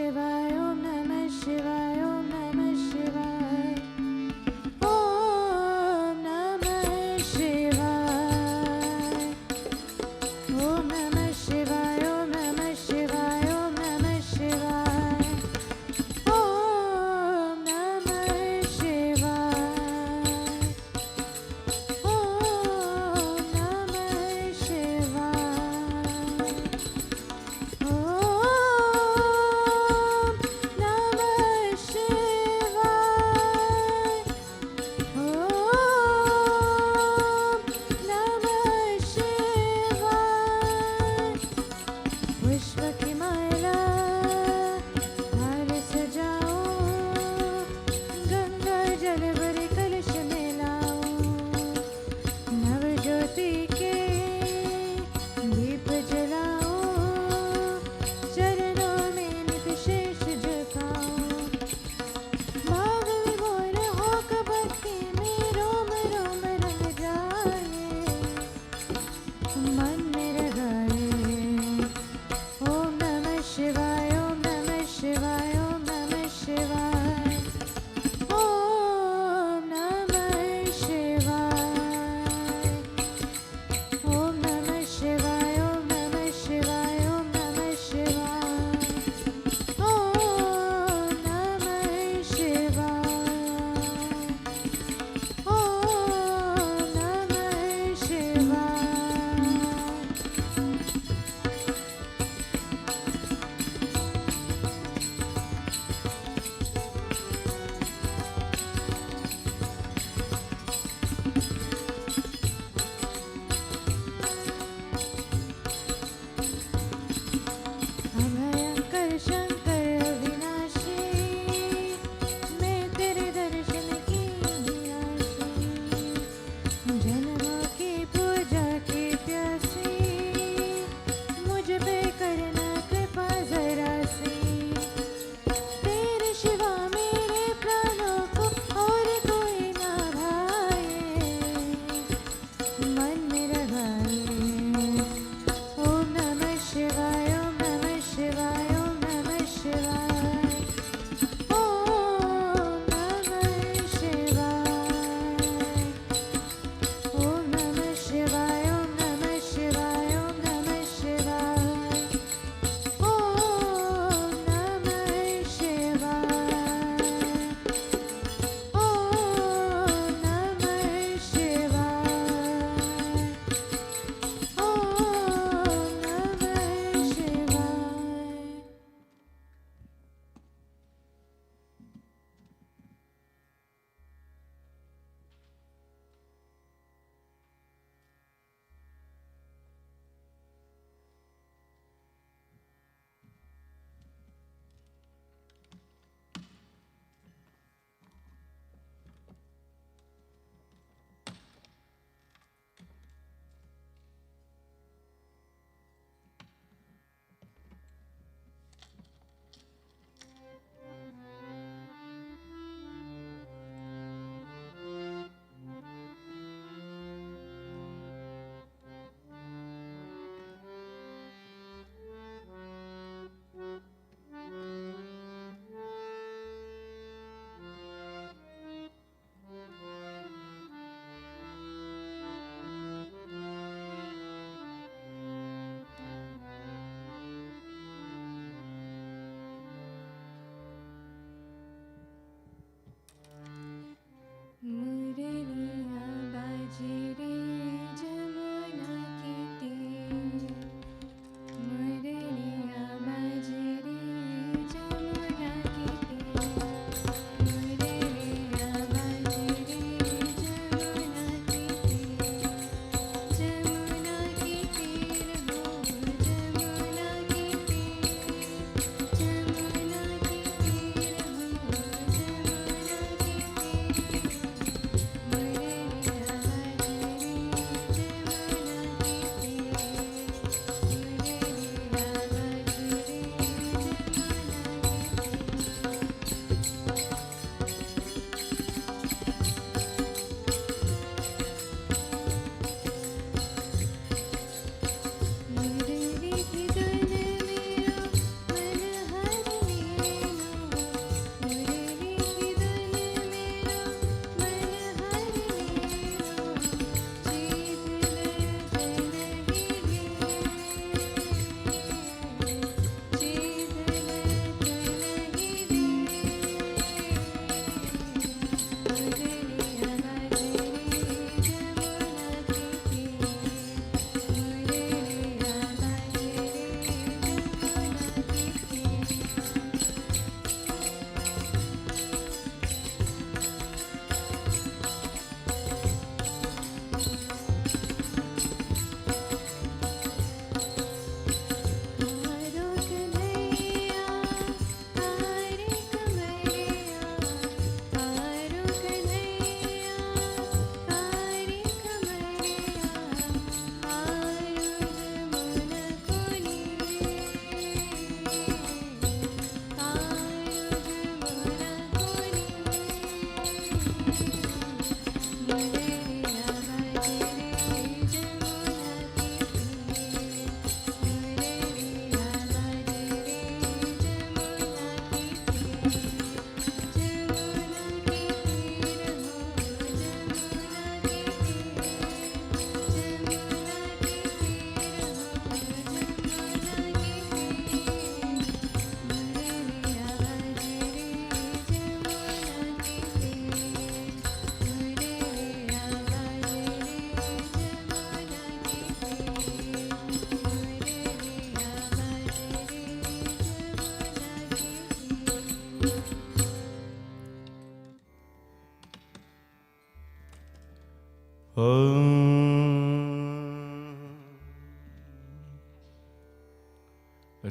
Shivaya, Om Namah Shivaya, Om Namah Shivaya. Om Namah Shivaya. Om Namah Shivaya, Om Namah Shivaya, Om Namah Shivaya. Om Namah Shivaya. Om Namah Shivaya. Om Namah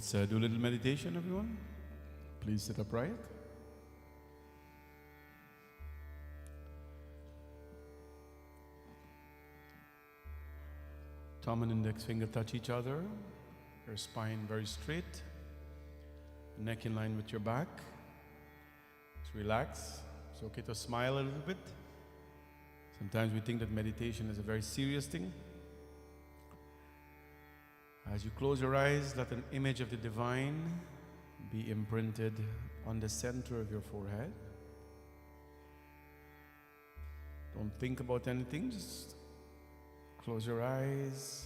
Let's do a little meditation, everyone. Please sit upright. Thumb and index finger touch each other. Your spine very straight. Neck in line with your back. Just relax. It's okay to smile a little bit. Sometimes we think that meditation is a very serious thing. As you close your eyes, let an image of the divine be imprinted on the center of your forehead. Don't think about anything, just close your eyes.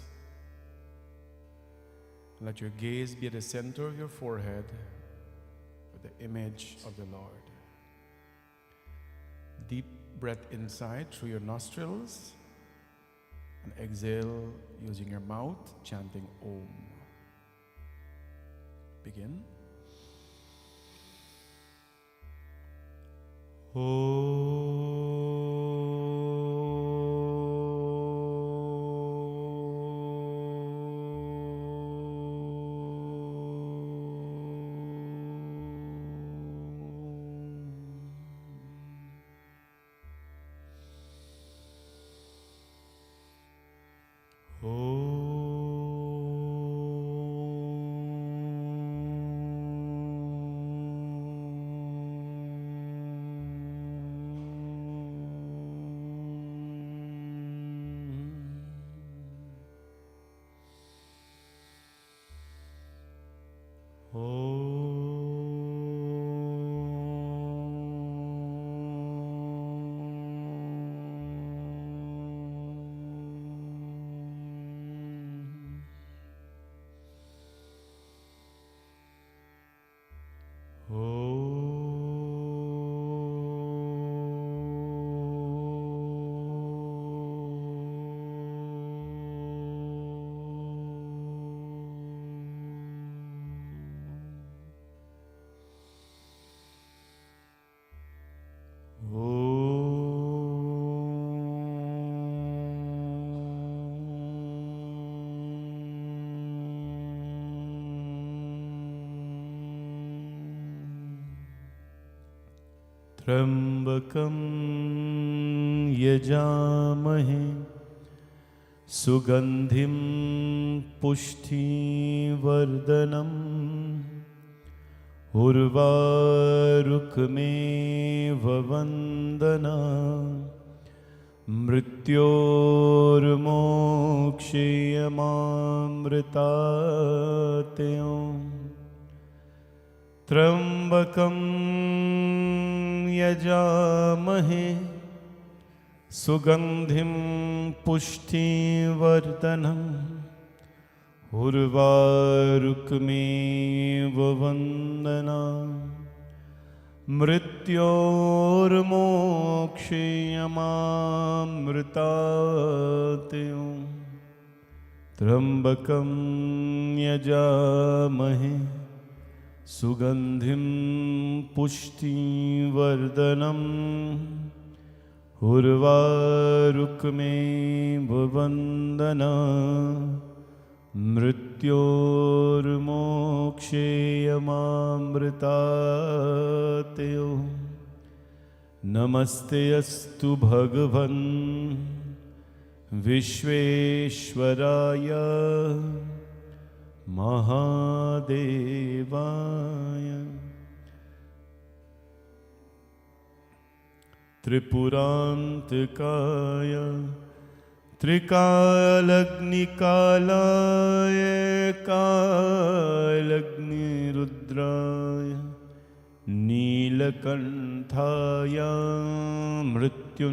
Let your gaze be at the center of your forehead with the image of the Lord. Deep breath inside through your nostrils and exhale using your mouth, chanting Om. Begin. त्र्यंबकं यजामहे सुगंधिं पुष्टिवर्धनम् उर्वारुकमेव वन्दना मृत्योर्मोक्षयमामृतात्यम् त्र्यंबकं यजामहे सुगंधिं पुष्टिवर्धनम् उर्वारुकमेव वन्दना मृत्योर्मोक्षयमामृतात् त्र्यंबकं यजामहे सुगंधिं पुष्टिवर्धनम् उर्वारुकमेव वन्दना मृत्योर्मोक्षेयमामृतात् नमस्ते अस्तु भगवन् विश्वेश्वराय महादेवाय त्रिपुरान्तकाय त्रिकालग्निकालाय कालग्निरुद्राय नीलकण्ठाय मृत्युञ्जयाय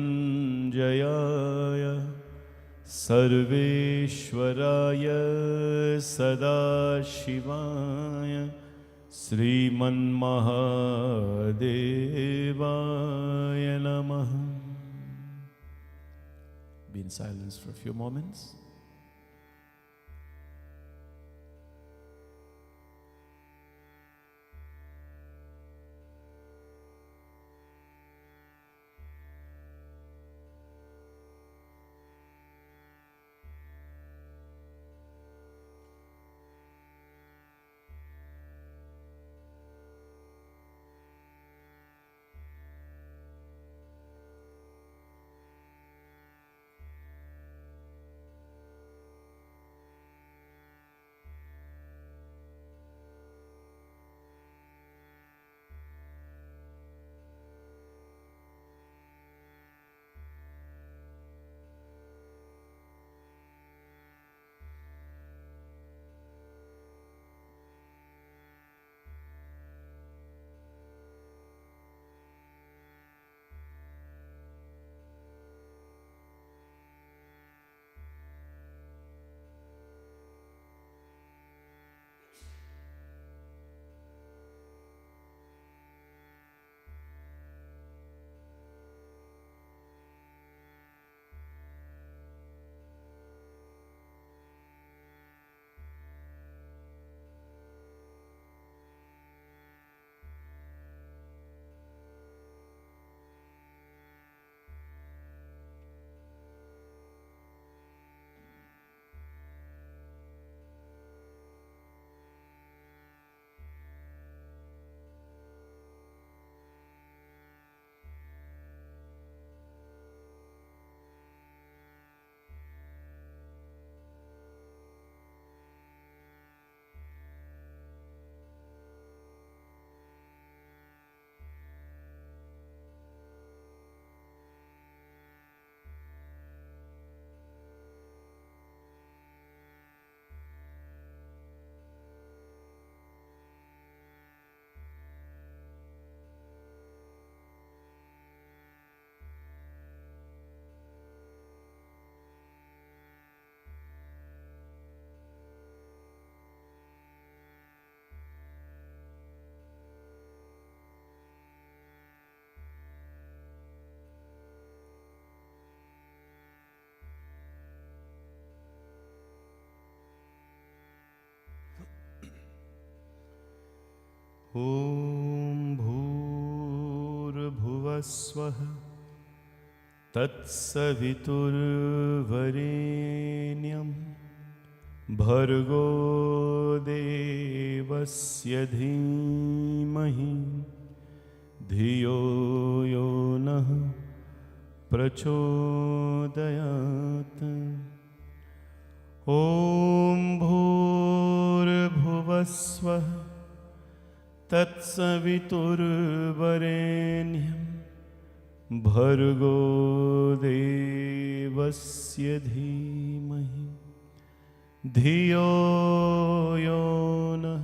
सर्वेश्वराय सदाशिवाय श्रीमन्महादेवाय नमः. Be in silence for a few moments. ॐ भूर्भुवस्वः तत्सवितुर्वरेण्यं भर्गो देवस्य धीमहि धियो यो नः प्रचोदयात्। ॐ भूर्भुवस्वः तत्सवितुर्वरेण्यं भर्गो देवस्य धीमहि धियो यो नः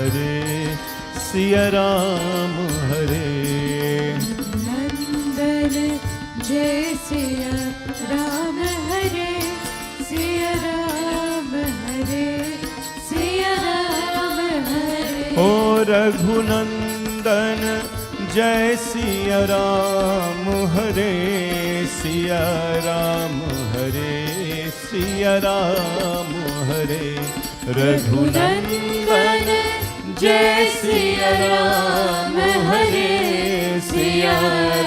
Hare, Siya Ram Hare. Nandan Jai Siya Ram Hare, Siya Ram Hare, Siya Ram Hare. O Raghunandan Jai Siya Ram Hare, Siya Ram Hare, Siya Ram Hare. Raghunandan Jai Siya Ram Hare, Siya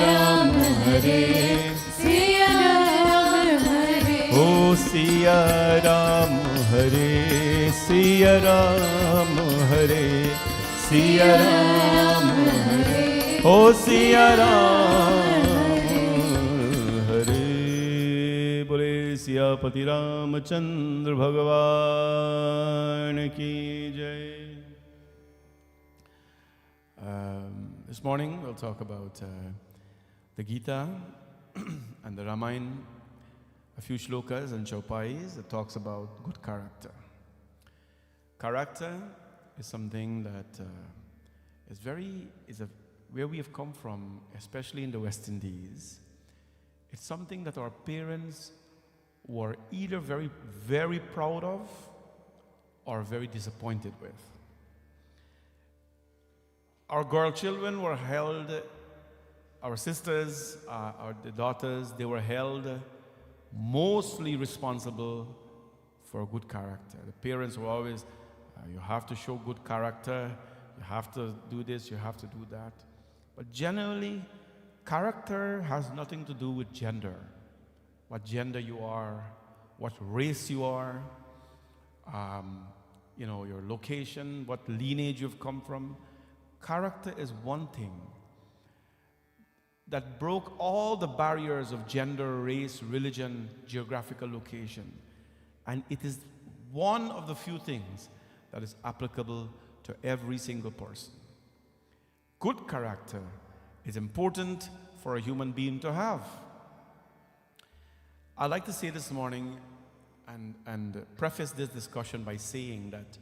Ram Hare, Siya Ram Hare. O Siya Ram Hare, Siya Ram Hare, Siya Ram Hare, O Siya Ram Hare. Bole Siyapati Ramachandra Bhagavan ki jai. This morning we'll talk about the Gita and the Ramayana, a few shlokas and chaupais that talks about good character. Character is something that where we have come from, especially in the West Indies. It's something that our parents were either very, very proud of or very disappointed with. Our girl children were held, our sisters, the daughters, they were held mostly responsible for good character. The parents were always, you have to show good character, you have to do this, you have to do that. But generally, character has nothing to do with gender. What gender you are, what race you are, your location, what lineage you've come from. Character is one thing that broke all the barriers of gender, race, religion, geographical location. And it is one of the few things that is applicable to every single person. Good character is important for a human being to have. I'd like to say this morning and preface this discussion by saying that,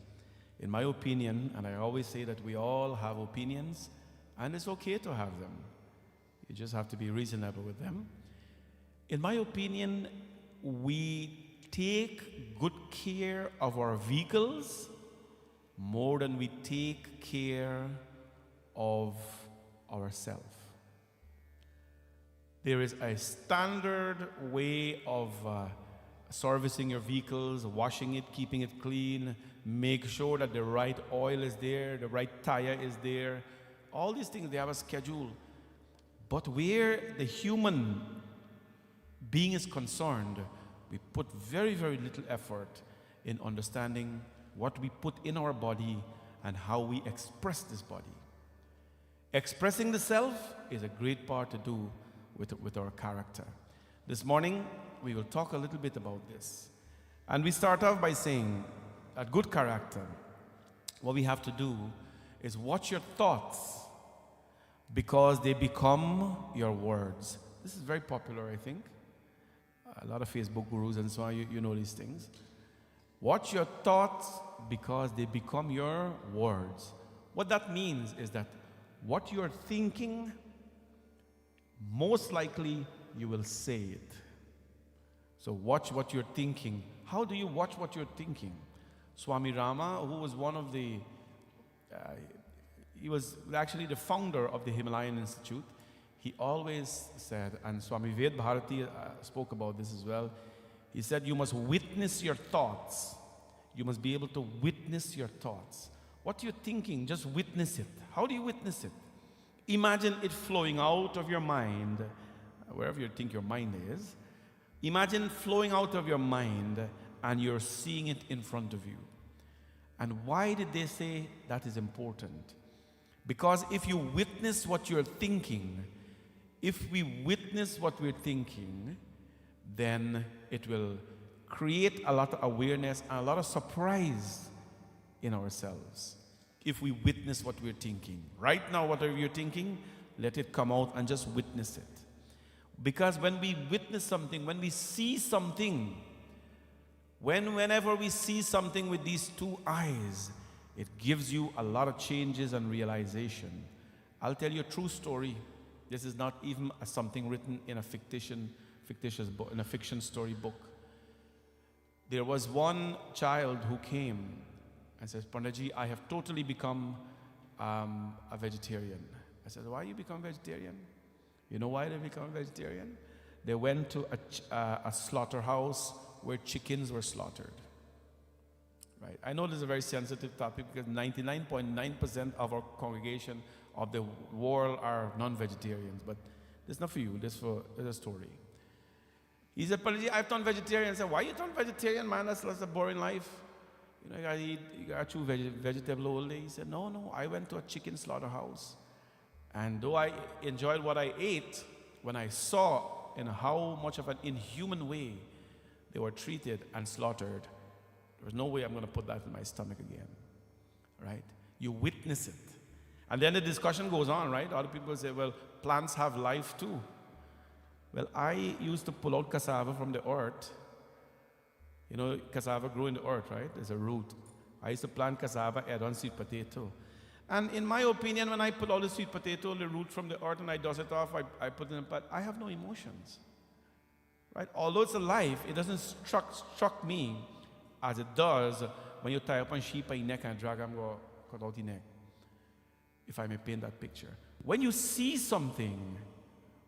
in my opinion, and I always say that we all have opinions, and it's okay to have them. You just have to be reasonable with them. In my opinion, we take good care of our vehicles more than we take care of ourselves. There is a standard way of servicing your vehicles, washing it, keeping it clean, make sure that the right oil is there, the right tire is there. All these things, they have a schedule. But where the human being is concerned, we put very, very little effort in understanding what we put in our body and how we express this body. Expressing the self is a great part to do with our character. This morning, we will talk a little bit about this. And we start off by saying that good character, what we have to do is watch your thoughts because they become your words. This is very popular, I think. A lot of Facebook gurus and so on, you know these things. Watch your thoughts because they become your words. What that means is that what you're thinking, most likely you will say it. So watch what you're thinking. How do you watch what you're thinking? Swami Rama, who was one of the, he was actually the founder of the Himalayan Institute. He always said, and Swami Ved Bharati spoke about this as well, he said, you must witness your thoughts. You must be able to witness your thoughts. What you're thinking, just witness it. How do you witness it? Imagine it flowing out of your mind, wherever you think your mind is. Imagine flowing out of your mind and you're seeing it in front of you. And why did they say that is important? Because if you witness what you're thinking, if we witness what we're thinking, then it will create a lot of awareness and a lot of surprise in ourselves. If we witness what we're thinking. Right now, whatever you're thinking, let it come out and just witness it. Because when we witness something, when we see something, whenever we see something with these two eyes, It gives you a lot of changes and realization. I'll tell you a true story. This is not even something written in a fictitious book, in a fiction story book. There was one child who came and says, Pandaji, I have totally become a vegetarian. I said, why you become vegetarian? You know why they become vegetarian? They went to a slaughterhouse where chickens were slaughtered. Right? I know this is a very sensitive topic because 99.9% of our congregation of the world are non-vegetarians, but this is not for you, this is a story. He said, Pandaji, I've turned vegetarian. I said, why you turned vegetarian, man? That's a boring life. You know, you gotta eat, you gotta chew vegetable all day. He said, no, I went to a chicken slaughterhouse. And though I enjoyed what I ate, when I saw in how much of an inhuman way they were treated and slaughtered, there was no way I'm going to put that in my stomach again. Right? You witness it. And then the discussion goes on, right? Other people say, well, plants have life too. Well, I used to pull out cassava from the earth. You know, cassava grew in the earth, right? There's a root. I used to plant cassava, add on sweet potato. And in my opinion, when I pull out the sweet potato, the root from the earth, and I dust it off, I put it in a pot, I have no emotions. Right? Although it's alive, it doesn't struck me as it does when you tie up a sheep on your neck and drag them go cut out your neck. If I may paint that picture. When you see something,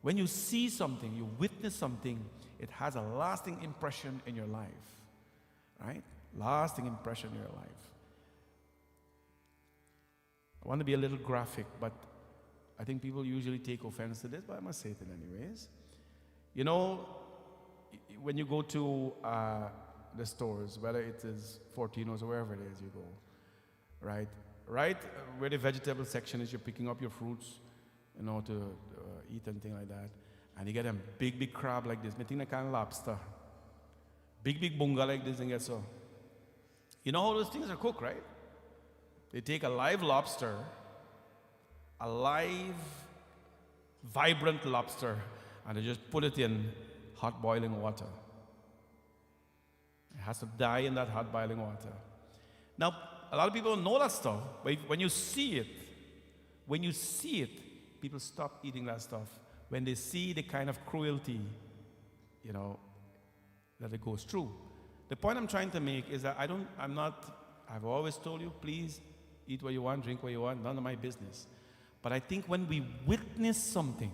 you witness something, it has a lasting impression in your life. Right? Lasting impression in your life. I want to be a little graphic, but I think people usually take offense to this, but I must say it anyways. You know, when you go to the stores, whether it is Fortinos or wherever it is you go, right? Right where the vegetable section is, you're picking up your fruits, you know, to eat and things like that. And you get a big crab like this, I think like kind of lobster. Big bunga like this and get so. You know how those things are cooked, right? They take a live lobster, a live, vibrant lobster, and they just put it in hot boiling water. It has to die in that hot boiling water. Now, a lot of people don't know that stuff, but when you see it, people stop eating that stuff. When they see the kind of cruelty, you know, that it goes through. The point I'm trying to make is that I've always told you, please eat what you want, drink what you want, none of my business. But I think when we witness something,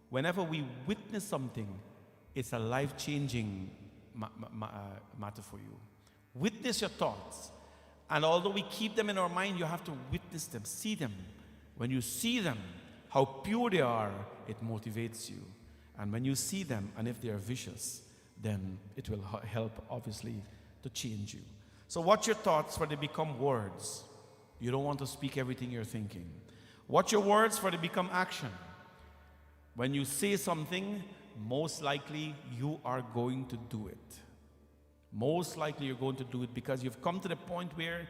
whenever we witness something, it's a life-changing matter for you. Witness your thoughts. And although we keep them in our mind, you have to witness them, see them. When you see them, how pure they are, it motivates you. And when you see them, and if they are vicious, then it will help, obviously, to change you. So watch your thoughts, for they become words. You don't want to speak everything you're thinking. Watch your words, for they become action. When you say something, most likely you are going to do it. Most likely you're going to do it because you've come to the point where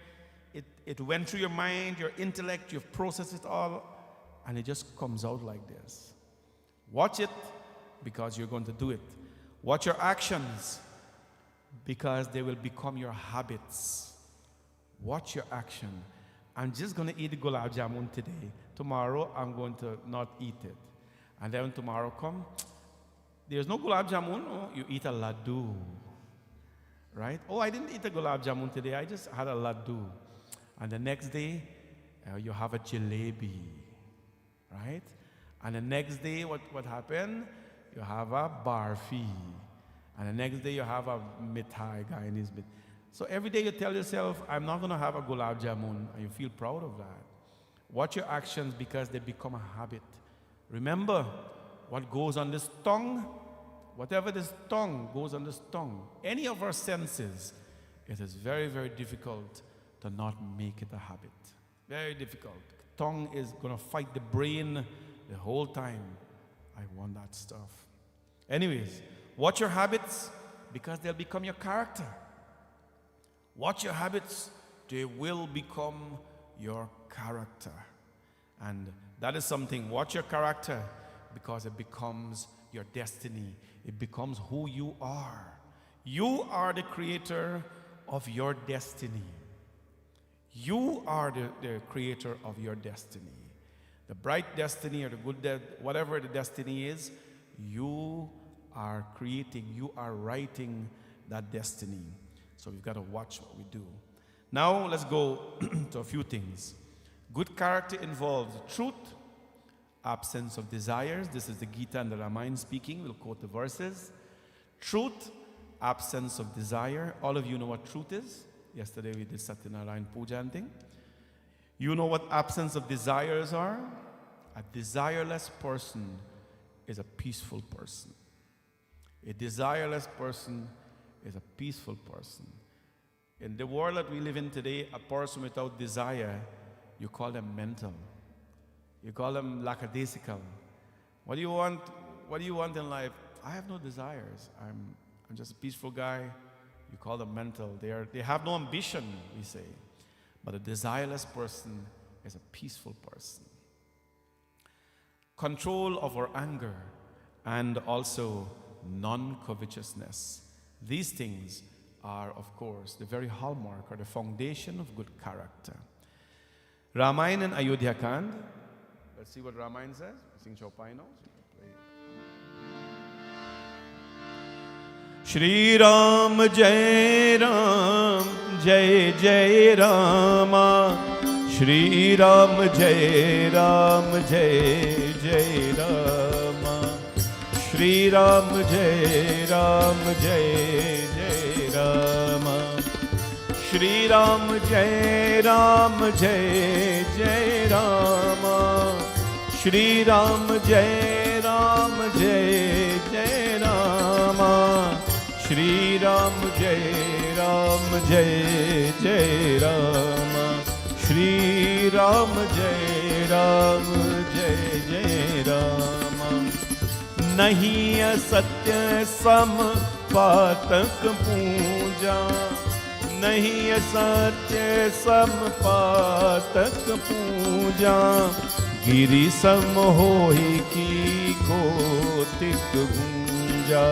it went through your mind, your intellect, you've processed it all, and it just comes out like this. Watch it because you're going to do it. Watch your actions because they will become your habits. Watch your action. I'm just going to eat the gulab jamun today. Tomorrow, I'm going to not eat it. And then when tomorrow comes, there's no gulab jamun. Oh, you eat a laddu. Right? Oh, I didn't eat a gulab jamun today. I just had a laddu. And the next day, you have a jalebi. Right? And the next day, what happened? You have a barfi. And the next day, you have a mithai, Guyanese mithai. So every day you tell yourself, I'm not going to have a gulab jamun, and you feel proud of that. Watch your actions because they become a habit. Remember, what goes on this tongue, whatever this tongue goes on this tongue, any of our senses, it is very, very difficult to not make it a habit. Very difficult. Tongue is going to fight the brain the whole time. I want that stuff. Anyways, watch your habits because they'll become your character. Watch your habits, they will become your character. And that is something. Watch your character because it becomes your destiny. It becomes who you are. You are the creator of your destiny. You are the creator of your destiny. The bright destiny or the good, whatever the destiny is, you are creating, you are writing that destiny. So we've got to watch what we do. Now let's go to a few things. Good character involves truth, absence of desires. This is the Gita and the Ramayana speaking. We'll quote the verses. Truth, absence of desire. All of you know what truth is. Yesterday we did Satyanarayan Puja and thing. You know what absence of desires are? A desireless person is a peaceful person. A desireless person is a peaceful person. In the world that we live in today, a person without desire, you call them mental. You call them lackadaisical. What do you want? What do you want in life? I have no desires. I'm just a peaceful guy. You call them mental. They have no ambition, we say. But a desireless person is a peaceful person. Control of our anger and also non-covetousness. These things are, of course, the very hallmark or the foundation of good character. Ramayana and Ayodhya Kand. Let's see what Ramayana says. I think Chaupai knows. Shri Ram Jai Ram Jai Jai Rama Shri Ram Jai Ram Jai Jai Rama Shri Ram Jai Ram Jai Jai Rama Shri Ram Jai Ram Jai Jai Rama Shri Ram Jai Ram Jai Jai Rama Shri Ram Jai Ram Jai Jai Rama Shri Ram Jai Ram Jai Jai Rama Nahi asatya sam patak pooja Nahi asatya sam patak pooja Giri sam hohi ki kotik gunja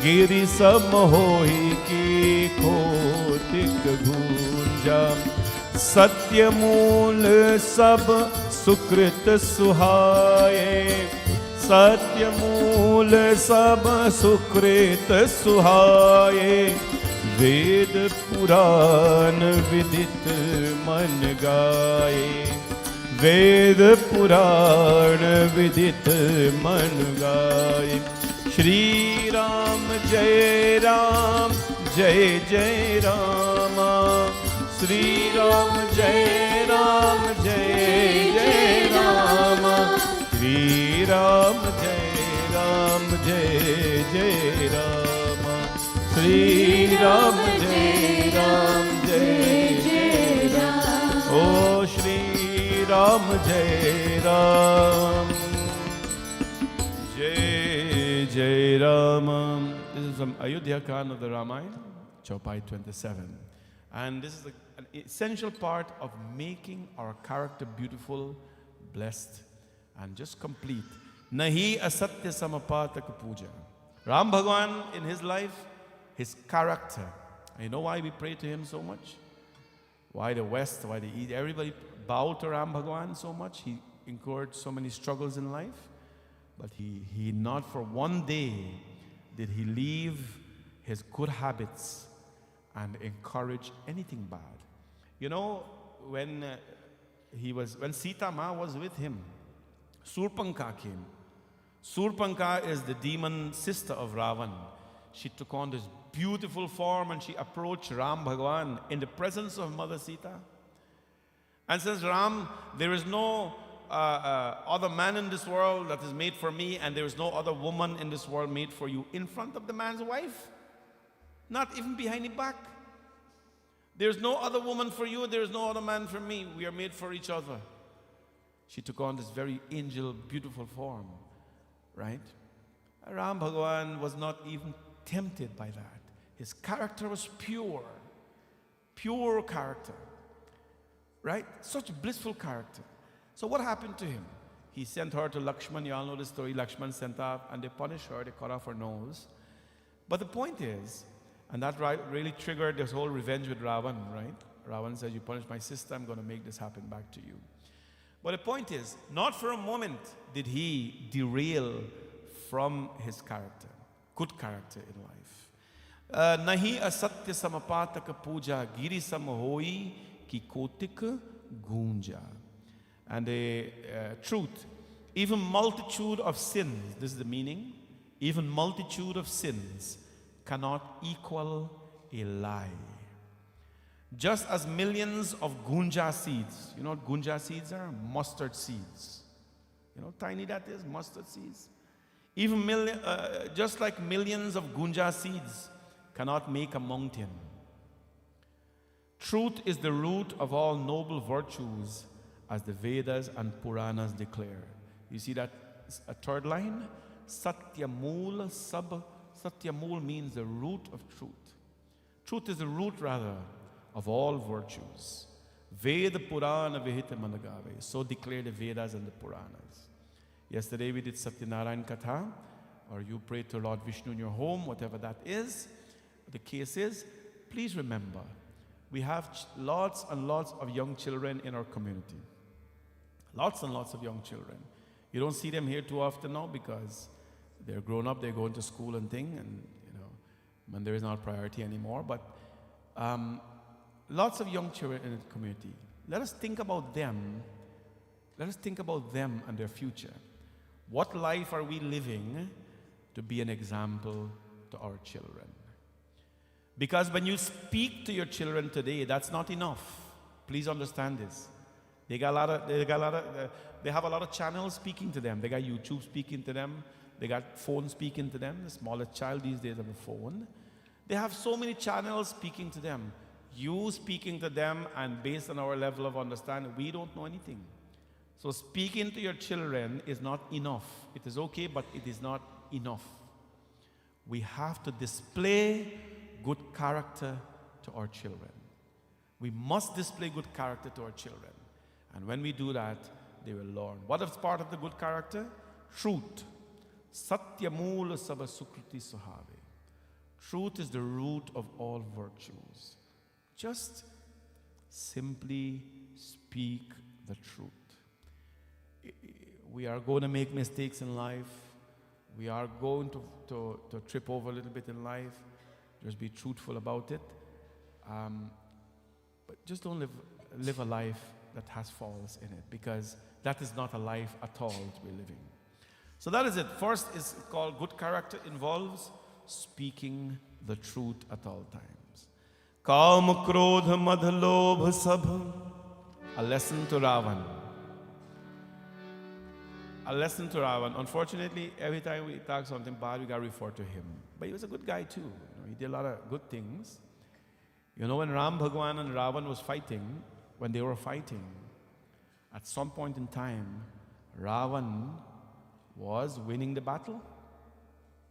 Giri sam hohi ki kotik gunja Satya mool sab sukrit suhaye Satya mool sab sukrit suhaye Ved Puran vidit man gaye Ved Puran vidit man gaye Shri Ram Jai Ram Jai Jai Rama Shri Ram Jai Ram Jai Jai Rama Shri Ram Jai Ram Jai Jai Rama Shri Ram Jai Ram Jai Jai Rama Oh Shri Ram Jai Ram Jai Jai Rama. This is from Ayodhya Kand of the Ramayana, Chaupai 27. And this is an essential part of making our character beautiful, blessed, and just complete. Nahi asatya samapatak puja. Ram Bhagwan in his life, his character. And you know why we pray to him so much? Why the West, why the East, everybody bowed to Ram Bhagwan so much. He incurred so many struggles in life. But he not for one day did he leave his good habits and encourage anything bad. You know, when Sita Ma was with him, Surpanka came. Surpanka is the demon sister of Ravan. She took on this beautiful form and she approached Ram Bhagwan in the presence of Mother Sita and says, Ram, there is no other man in this world that is made for me, and there is no other woman in this world made for you. In front of the man's wife, not even behind his back. There's no other woman for you, there is no other man for me. We are made for each other. She took on this very angel, beautiful form, right? Ram Bhagwan was not even tempted by that. His character was pure, pure character, right? Such blissful character. So what happened to him? He sent her to Lakshman. You all know the story. Lakshman sent her and they punished her. They cut off her nose. But the point is, and that really triggered this whole revenge with Ravan, right? Ravan says, you punished my sister, I'm going to make this happen back to you. But the point is, not for a moment did he derail from his character, good character in life. Nahi asatya samapataka puja giri samhoi ki kotik gunja. And the truth, even multitude of sins, this is the meaning, even multitude of sins cannot equal a lie. Just as millions of gunja seeds, you know what gunja seeds are? Mustard seeds. You know how tiny that is, mustard seeds? Even just like millions of gunja seeds cannot make a mountain. Truth is the root of all noble virtues, as the Vedas and Puranas declare. You see that a third line? Satyamul sab. Satyamul means the root of truth. Truth is the root, rather, of all virtues. Veda Purana Vihita Managave. So declare the Vedas and the Puranas. Yesterday we did Satyanarayan Katha, or you pray to Lord Vishnu in your home, whatever that is. The case is, please remember, we have lots and lots of young children in our community. Lots and lots of young children. You don't see them here too often now because they're grown up, they're going to school and thing, and when there is not a priority anymore. But lots of young children in the community. Let us think about them. Let us think about them and their future. What life are we living to be an example to our children? Because when you speak to your children today, that's not enough. Please understand this. They have a lot of channels speaking to them. They got YouTube speaking to them. They got phone speaking to them. The smallest child these days have a phone. They have so many channels speaking to them. You speaking to them, and based on our level of understanding, we don't know anything. So speaking to your children is not enough. It is okay, but it is not enough. We have to display good character to our children. We must display good character to our children. And when we do that, they will learn. What is part of the good character? Truth. Satyamula sabasukruti sahave. Truth is the root of all virtues. Just simply speak the truth. We are going to make mistakes in life. We are going to trip over a little bit in life. Just be truthful about it. But just don't live a life that has faults in it, because that is not a life at all to be living. So that is it. First is called good character, involves speaking the truth at all times. Kam krodha madh lobh sabh. A lesson to Ravan. A lesson to Ravan. Unfortunately, every time we talk something bad, we got to refer to him. But he was a good guy too. He did a lot of good things. When Ram Bhagwan and Ravan was fighting, when they were fighting, at some point in time, Ravan was winning the battle.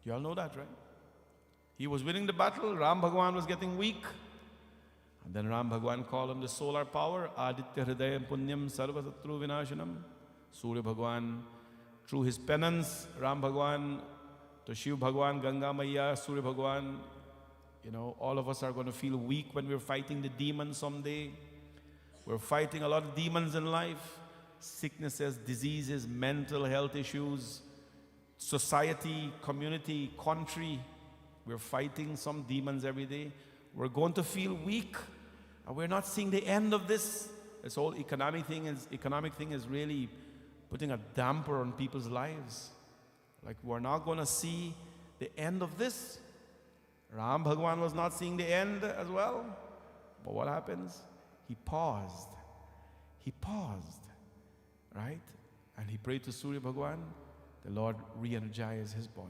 You all know that, right? He was winning the battle. Ram Bhagwan was getting weak. And then Ram Bhagwan called him the solar power, Aditya Hridayam Punyam Sarva Satru Vinashanam. Surya Bhagwan, through his penance, Ram Bhagwan, to Shiv Bhagwan, Ganga Maya, Surya Bhagwan, all of us are going to feel weak when we're fighting the demons someday. We're fighting a lot of demons in life. Sicknesses, diseases, mental health issues, society, community, country. We're fighting some demons every day. We're going to feel weak. And we're not seeing the end of this. This whole economic thing is really putting a damper on people's lives. Like, we're not going to see the end of this. Ram Bhagwan was not seeing the end as well. But what happens? He paused. He paused. Right? And he prayed to Surya Bhagwan. The Lord re-energized his body.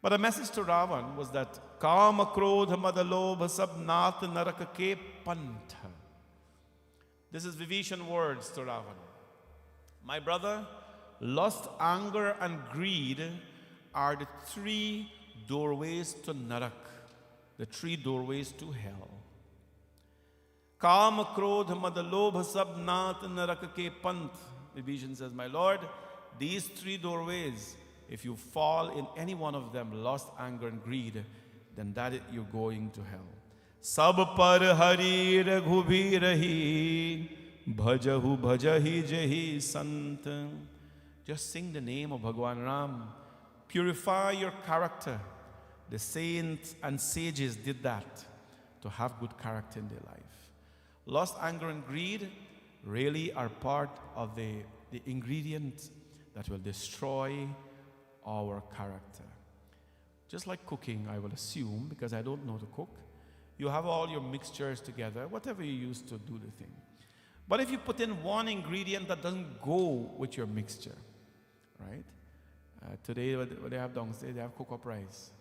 But the message to Ravan was that Kama Krodha Madalobha Sab Nath Naraka Ke Pantha. This is Vibhishan words to Ravan. My brother, lust, anger, and greed are the three doorways to Narak, the three doorways to hell. Kama Krodha Madalobha Sab Nath Naraka Ke Panth. Vibhishan says, my Lord, these three doorways, if you fall in any one of them, lust, anger, and greed, then you're going to hell. सब पर हरि रघुबीर ही भजहु भजहि जहि sant. Just sing the name of Bhagwan Ram. Purify your character. The saints and sages did that to have good character in their life. Lust, anger, and greed really are part of the ingredient that will destroy our character. Just like cooking, I will assume, because I don't know to cook, you have all your mixtures together, whatever you use to do the thing. But if you put in one ingredient that doesn't go with your mixture, right? Today, what they have downstairs, they have cook-up rice.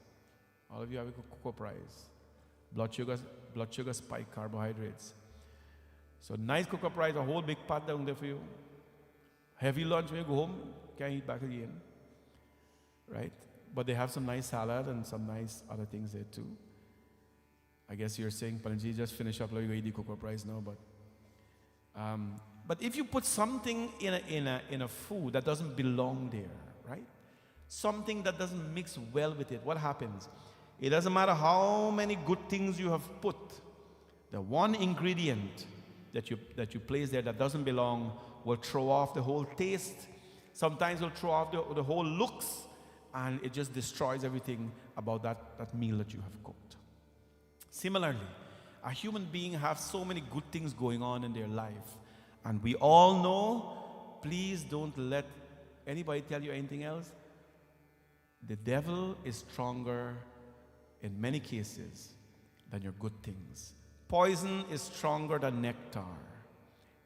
All of you have a cook-up rice. Blood sugar spike, carbohydrates. So nice cook-up rice, a whole big pot down there for you. Heavy lunch when you go home, can't eat back again. Right? But they have some nice salad and some nice other things there too. I guess you're saying, Palanji, just finish up, like you eat the cook-up rice now. But if you put something in a food that doesn't belong there, right? Something that doesn't mix well with it, what happens? It doesn't matter how many good things you have put. The one ingredient that you place there that doesn't belong will throw off the whole taste. Sometimes will throw off the whole looks, and it just destroys everything about that meal that you have cooked. Similarly, a human being has so many good things going on in their life, and we all know, please don't let anybody tell you anything else. The devil is stronger in many cases than your good things. Poison is stronger than nectar.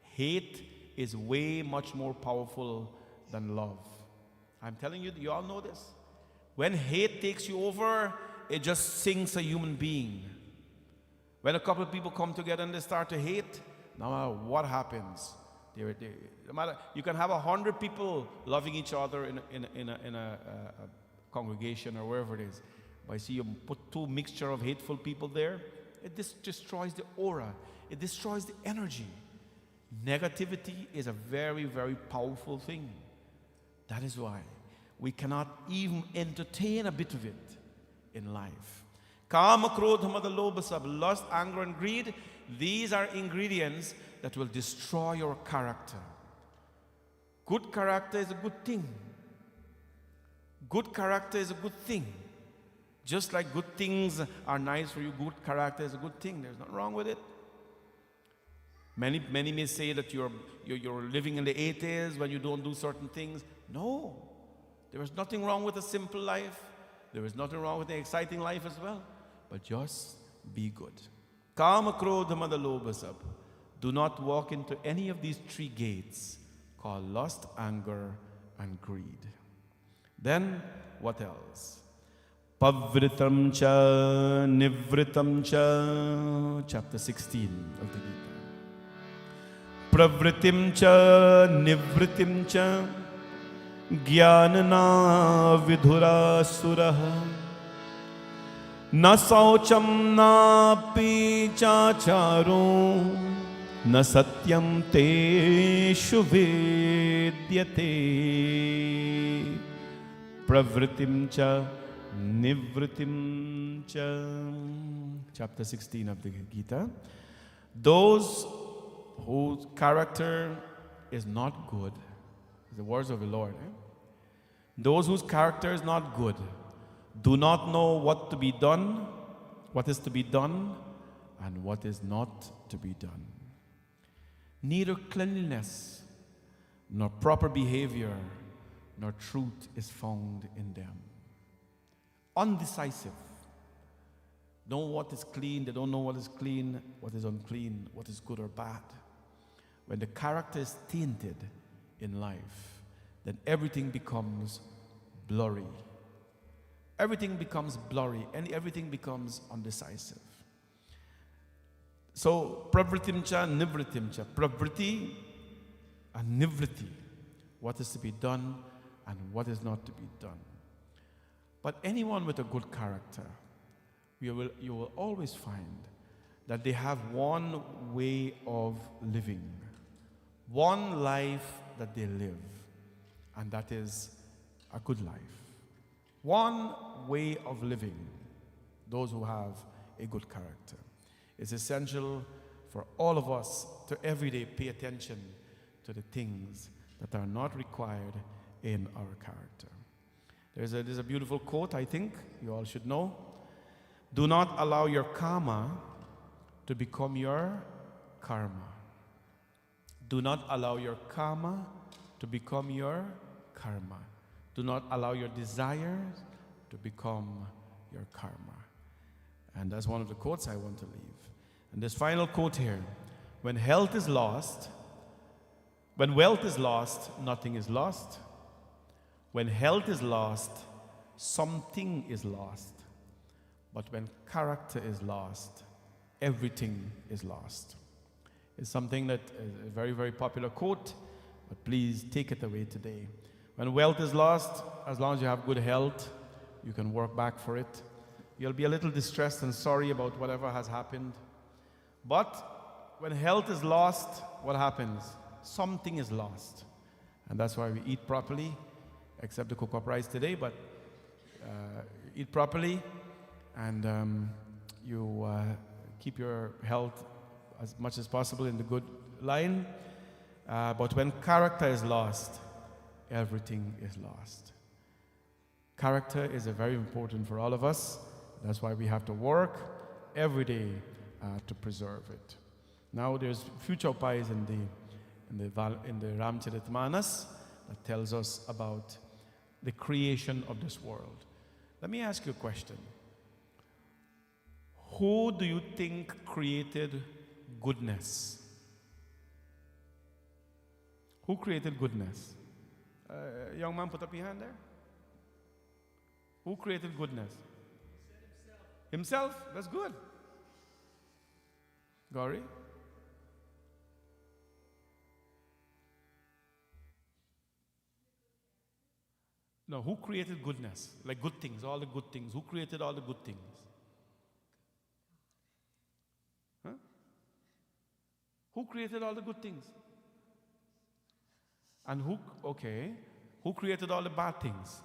Hate is way much more powerful than love. I'm telling you, you all know this. When hate takes you over, it just sinks a human being. When a couple of people come together and they start to hate, no matter what happens, no matter, you can have 100 people loving each other in a congregation or wherever it is. But you see, you put two mixture of hateful people there, it destroys the aura. It destroys the energy. Negativity is a very, very powerful thing. That is why we cannot even entertain a bit of it in life. Kama, krodha, mada, lobha, sab, lust, anger, and greed, these are ingredients that will destroy your character. Good character is a good thing. Good character is a good thing. Just like good things are nice for you, good character is a good thing. There's nothing wrong with it. Many may say that you're living in the 80s when you don't do certain things. No. There is nothing wrong with a simple life. There is nothing wrong with an exciting life as well. But just be good. Kama, krodha, mada, lobha, sab. Do not walk into any of these three gates called lust, anger, and greed. Then, what else? Pavritam cha, nivritam cha, chapter 16 of the Gita. Pravritim cha, nivritim cha, jnanana vidhura suraha, na saucham na pichacharo, na satyam te shuvedyate. Pravritim cha, nivritim cha. Chapter 16 of the Gita. Those whose character is not good, the words of the Lord. Those whose character is not good do not know what to be done, what is to be done, and what is not to be done. Neither cleanliness, nor proper behavior, nor truth is found in them. Undecisive. Know what is clean, they don't know what is clean, what is unclean, what is good or bad. When the character is tainted in life, then everything becomes blurry. Everything becomes blurry and everything becomes undecisive. So, pravritim cha, nivritim cha. Pravriti and nivriti. What is to be done and what is not to be done. But anyone with a good character, you will always find that they have one way of living, one life that they live, and that is a good life. One way of living, those who have a good character. It's essential for all of us to every day pay attention to the things that are not required in our character. There's a beautiful quote, I think you all should know. Do not allow your karma to become your karma. Do not allow your karma to become your karma. Do not allow your desires to become your karma. And that's one of the quotes I want to leave. And this final quote here, when wealth is lost, nothing is lost. When health is lost, something is lost. But when character is lost, everything is lost. It's something that is a very, very popular quote, but please take it away today. When wealth is lost, as long as you have good health, you can work back for it. You'll be a little distressed and sorry about whatever has happened. But when health is lost, what happens? Something is lost. And that's why we eat properly, except the cocoa rice today, but eat properly and you keep your health as much as possible in the good line. But when character is lost, everything is lost. Character is very important for all of us. That's why we have to work every day to preserve it. Now there's future pies in the Ramcharitmanas that tells us about the creation of this world. Let me ask you a question. Who do you think created goodness? Who created goodness? Young man, put up your hand there. Who created goodness? Himself? That's good. Gauri? No, who created goodness? Like good things, all the good things. Who created all the good things? Huh? Who created all the good things? And who created all the bad things?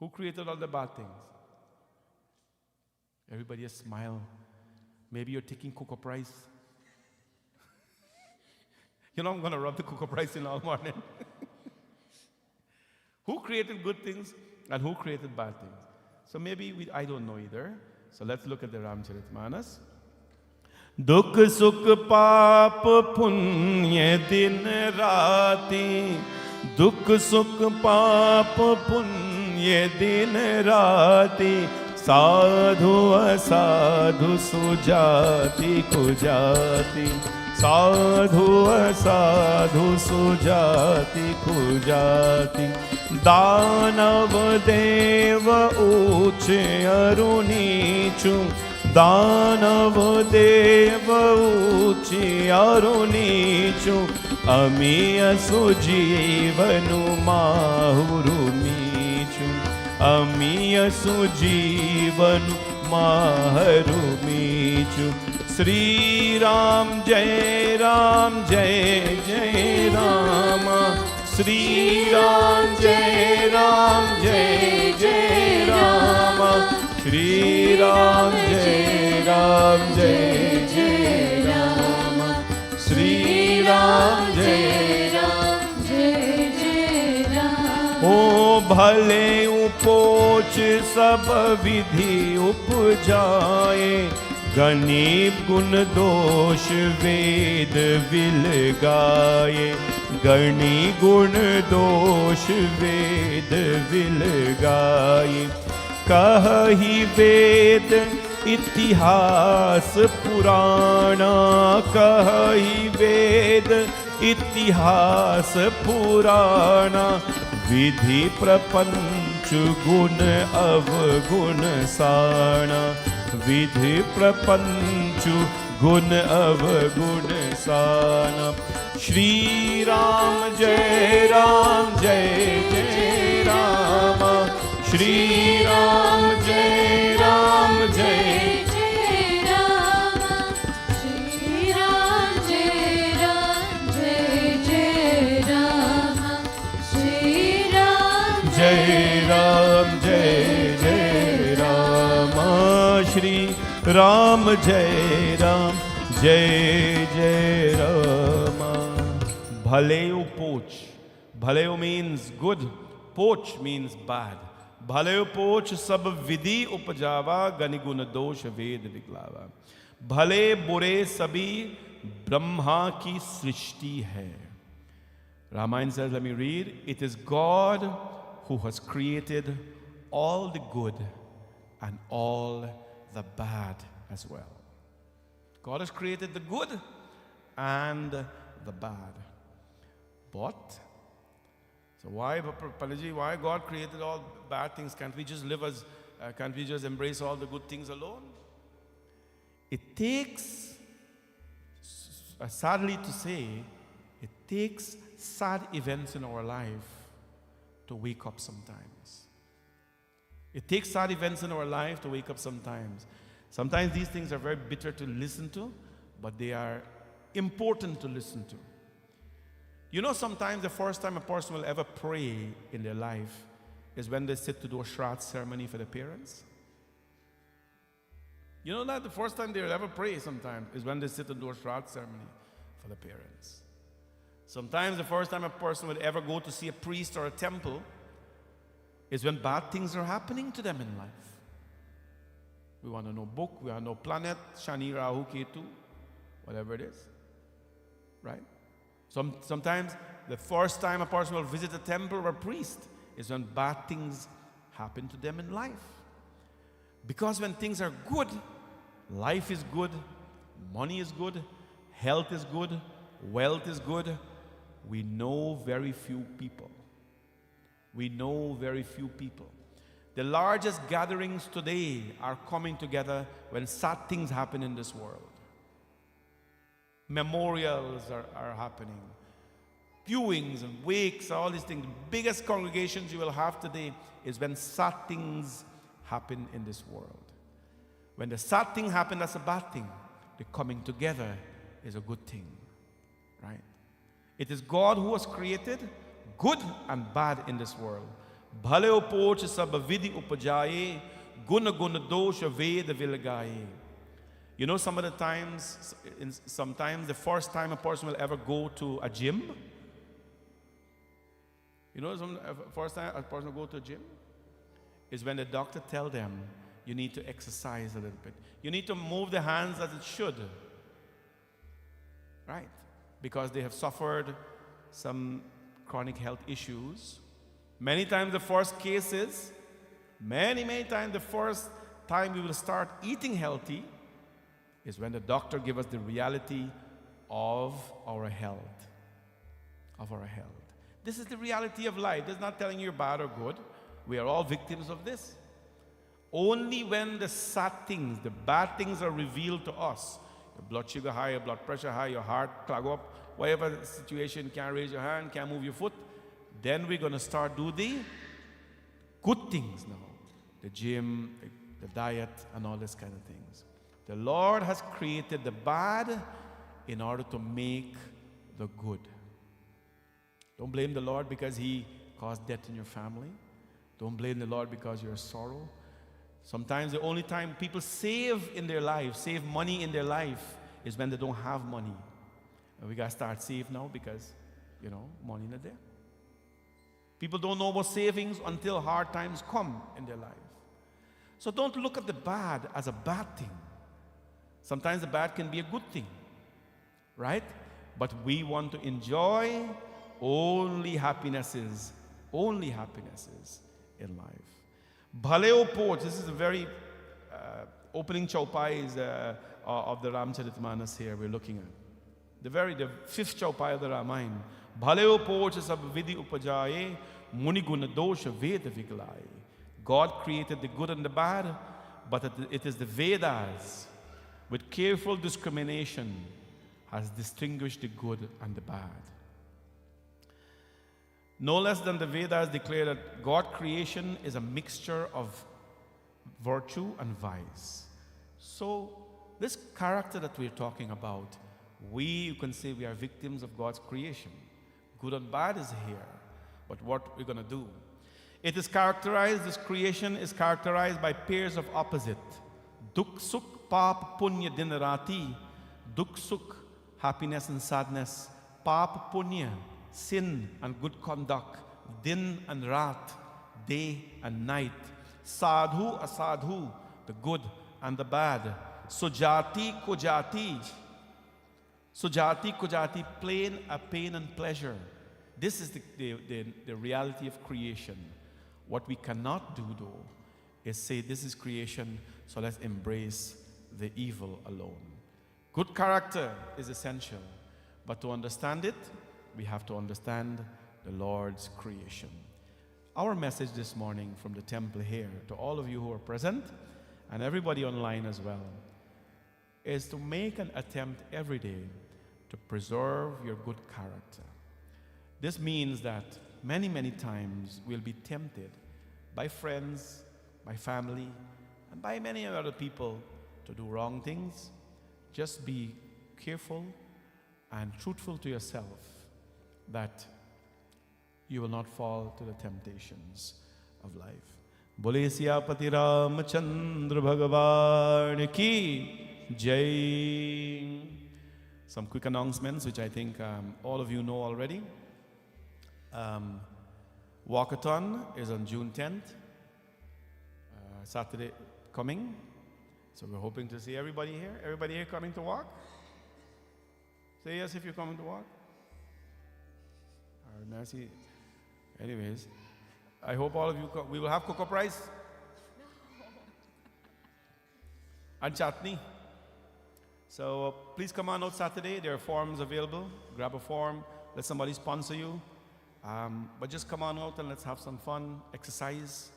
Who created all the bad things? Everybody just smile. Maybe you're taking cocoa rice. You know I'm going to rub the cocoa rice in all morning. Who created good things and who created bad things? So maybe I don't know either. So let's look at the Ramcharitmanas. Dukh sukh paap punya din raati. Dukh sukh paap punya din raati. Sadhu asadhu sujati kujati. Sadhu asadhu sujati kujati. Danav deva uche arunichu. Danav deva uche arunichu. Amiya sujivanu mahurumichu. Amiya sujivanu mahurumichu. Sri Ram Jai Ram Jai Jai Rama. Sri Ram Jai Ram Jai Jai Rama. Sri Ram Jai Ram Jai Jai Rama. Sri Ram Jai Ram Jai Jai Rama. O bhale upoch sab vidhi upjaye. गणिब गुण दोष वेद will गाये. गणि गुण दोष वेद will गाये. कहि वेद इतिहास पुराणा. कहि वेद इतिहास पुराणा. विधि प्रपंच गुण अवगुण साणा. विधि प्रपंचु गुण अवगुण साना. श्री राम जय जय राम. श्री राम जय जय राम. श्री राम जय जय राम. श्री राम जय राम जय जय Ram. Shri Ram Jai Ram Jai Jai Rama. Bhaleo poch. Bhaleo means good. Poch means bad. Bhaleo poch sab vidhi upajava ganiguna dosh ved viglava. Bhale bure sabhi Brahma ki srishti hai. Ramayana says, let me read. It is God who has created all the good and all the bad as well. God has created the good and the bad. But, so why, Palaji, why God created all bad things? Can't we just live as, can't we just embrace all the good things alone? It takes, sadly to say, it takes sad events in our life to wake up sometimes. It takes sad events in our life to wake up sometimes. Sometimes these things are very bitter to listen to, but they are important to listen to. You know, sometimes the first time a person will ever pray in their life is when they sit to do a Shraddh ceremony for their parents. You know that the first time they will ever pray sometimes is when they sit and do a Shraddh ceremony for the parents. Sometimes the first time a person would ever go to see a priest or a temple is when bad things are happening to them in life. We want to know book, we want to know planet, Shani, Rahu, Ketu, whatever it is. Right? Sometimes the first time a person will visit a temple or a priest is when bad things happen to them in life. Because when things are good, life is good, money is good, health is good, wealth is good, we know very few people. We know very few people. The largest gatherings today are coming together when sad things happen in this world. Memorials are happening. Viewings and wakes, all these things. Biggest congregations you will have today is when sad things happen in this world. When the sad thing happens, that's a bad thing. The coming together is a good thing. Right? It is God who has created good and bad in this world. Bhaleo poch sab vidhi upajaye, guna guna dosha veda vilagaye. You know, some of the times, sometimes the first time a person will ever go to a gym, you know, first time a person will go to a gym is when the doctor tells them, you need to exercise a little bit. You need to move the hands as it should. Right? Because they have suffered some chronic health issues. Many times the first cases, many times the first time we will start eating healthy is when the doctor gives us the reality of our health. Of our health. This is the reality of life. This is not telling you you're bad or good. We are all victims of this. Only when the sad things, the bad things are revealed to us, your blood sugar high, your blood pressure high, your heart clog up, whatever situation, can't raise your hand, can't move your foot, then we're going to start do the good things now. The gym, the diet, and all this kind of things. The Lord has created the bad in order to make the good. Don't blame the Lord because He caused death in your family. Don't blame the Lord because you're sorrow. Sometimes the only time people save in their life, save money in their life, is when they don't have money. And we got to start save now because, you know, money not there. People don't know about savings until hard times come in their life. So don't look at the bad as a bad thing. Sometimes the bad can be a good thing, right? But we want to enjoy only happinesses in life. Bhaleo poch, this is a very opening chaupais of the Ramcharitmanas here we're looking at. The fifth chaupai of the Ramayana. Bhaleo poch sab vidhi upajaye, muni guna dosha veda viglaye. God created the good and the bad, but it is the Vedas, with careful discrimination, has distinguished the good and the bad. No less than the Vedas declare that God's creation is a mixture of virtue and vice. So, this character that we're talking about, you can say we are victims of God's creation. Good and bad is here. But what we're going to do? This creation is characterized by pairs of opposite, Dukh sukh paap punya din rati. Dukh sukh, happiness and sadness. Paap punya, sin and good conduct. Din and rat, day and night. Sadhu asadhu, the good and the bad. Sujati kujati. Sujati kujati, pain and pleasure. This is the reality of creation. What we cannot do, though, is say this is creation, so let's embrace the evil alone. Good character is essential, but to understand it, we have to understand the Lord's creation. Our message this morning from the temple here, to all of you who are present, and everybody online as well, is to make an attempt every day to preserve your good character. This means that many times we'll be tempted by friends, by family, and by many other people to do wrong things. Just be careful and truthful to yourself that you will not fall to the temptations of life. Bole Siyapati Ramachandra Bhagavan ki Jai. Some quick announcements, which I think all of you know already. Walkathon is on June 10th, Saturday coming. So we're hoping to see everybody here. Everybody here coming to walk? Say yes if you're coming to walk. Nancy. Anyways, I hope all of you come. We will have cocoa rice and chutney. So please come on out Saturday. There are forms available. Grab a form. Let somebody sponsor you. But just come on out and let's have some fun, exercise.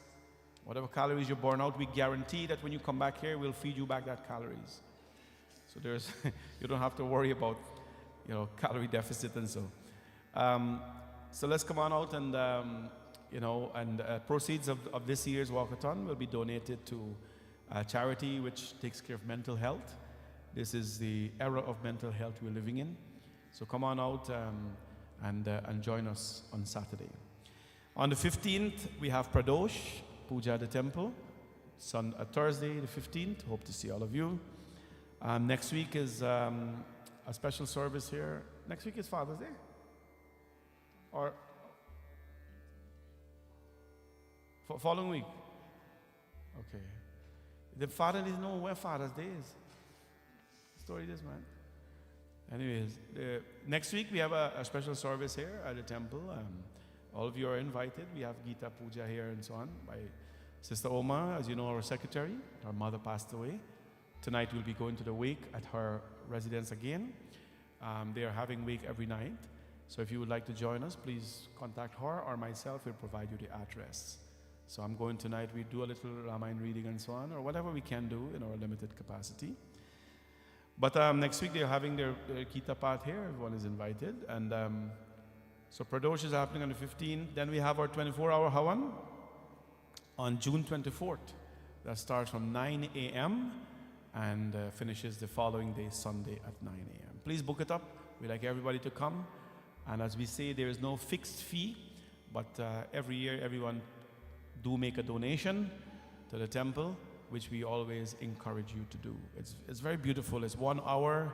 Whatever calories you burn out, we guarantee that when you come back here, we'll feed you back that calories. So there's, you don't have to worry about, calorie deficit and so. So let's come on out and, proceeds of this year's walkathon will be donated to a charity which takes care of mental health. This is the era of mental health we're living in. So come on out and join us on Saturday. On the 15th, we have Pradosh, Puja at the temple. Thursday the 15th. Hope to see all of you. Next week is a special service here. Next week is Father's Day? Or following week? Okay. The father didn't know where Father's Day is. Story this, man. Anyways, next week we have a special service here at the temple. All of you are invited. We have Gita Puja here and so on by Sister Oma, as you know, our secretary. Her mother passed away. Tonight we'll be going to the wake at her residence again. They are having wake every night. So if you would like to join us, please contact her or myself. We'll provide you the address. So I'm going tonight. We do a little Ramayana reading and so on, or whatever we can do in our limited capacity. But next week they're having their Kita part here. Everyone is invited. And so Pradosh is happening on the 15th. Then we have our 24-hour Havan on June 24th. That starts from 9 a.m. and finishes the following day, Sunday at 9 a.m. Please book it up. We'd like everybody to come. And as we say, there is no fixed fee, but every year everyone do make a donation to the temple, which we always encourage you to do. It's very beautiful. It's 1 hour.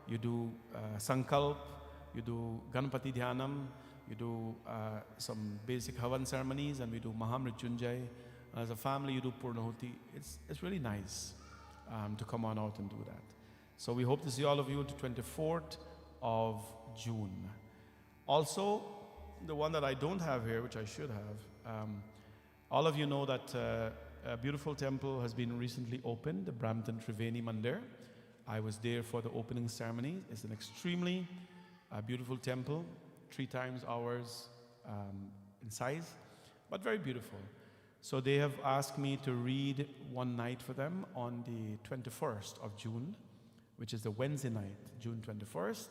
You do Sankalp, you do Ganpati Dhyanam, you do some basic Havan ceremonies, and we do Mahamrityunjay. And as a family, you do Purnahuti. It's really nice to come on out and do that. So we hope to see all of you the 24th of June. Also, the one that I don't have here, which I should have, all of you know that a beautiful temple has been recently opened, the Brampton Triveni Mandir. I was there for the opening ceremony. It's an extremely beautiful temple, 3 times ours in size, but very beautiful. So they have asked me to read one night for them on the 21st of June, which is the Wednesday night, June 21st.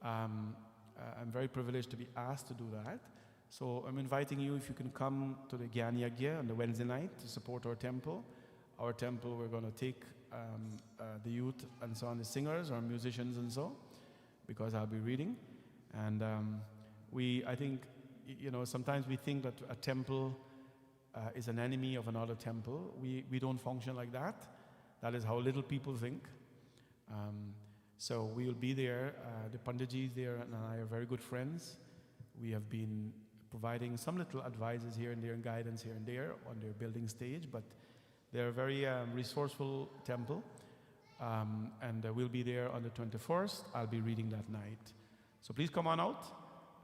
I'm very privileged to be asked to do that. So I'm inviting you, if you can come to the Gyan Yagya on the Wednesday night to support our temple. Our temple, we're going to take the youth and so on, the singers or musicians and so, because I'll be reading. And I think, sometimes we think that a temple is an enemy of another temple. We don't function like that. That is how little people think. So we will be there. The Panditji there and I are very good friends. We have been providing some little advices here and there and guidance here and there on their building stage, but they're a very resourceful temple. And we'll be there on the 21st. I'll be reading that night. So please come on out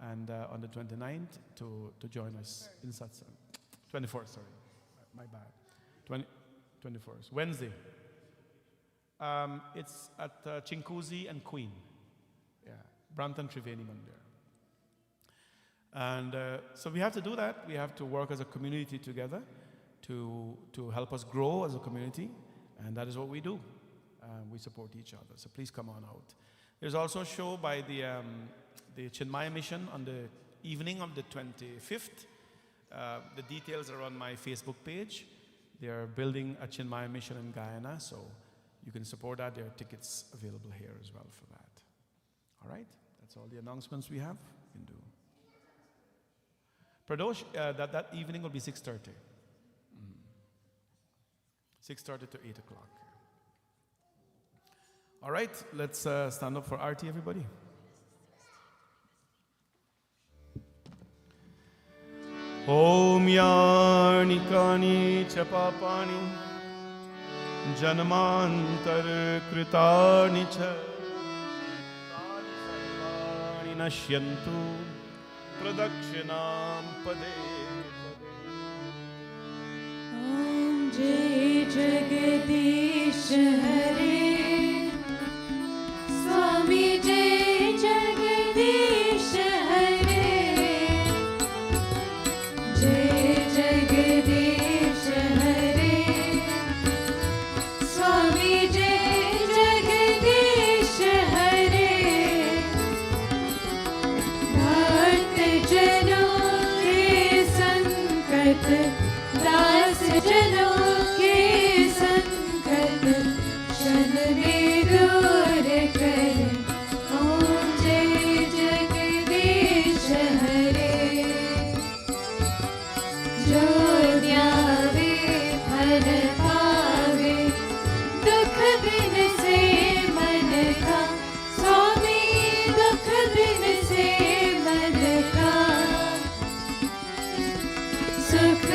and on the 29th to join us in Satsang. 24th, sorry. My bad. 21st. Wednesday. It's at Chinkuzi and Queen. Yeah. Brampton Triveni Mandir. And so we have to do that. We have to work as a community together to help us grow as a community. And that is what we do. We support each other. So please come on out. There's also a show by the Chinmaya Mission on the evening of the 25th. The details are on my Facebook page. They are building a Chinmaya Mission in Guyana, so you can support that. There are tickets available here as well for that. All right? That's all the announcements we have. You can do. Pradosh, that evening will be 6:30. 6:30 to 8 o'clock. All right, let's stand up for Aarti, everybody. Om Yarni Kani Chapapani Janmantar Kritani Cha Tani Sarvani Nashyantu Pradakshinam Pade Om Jai Jagadish Hare Swami Jai Jagadish Hare Jai Jagadish Hare Swami Jai Jagadish Hare Bhakt Janon ke sankat Das Janon ke sankat Shan mein dur kar Om Jai Jagadish Hare Jo ध्यावे फल पावे दुख बिन से मन का स्वामी दुख बिन से मन का सुख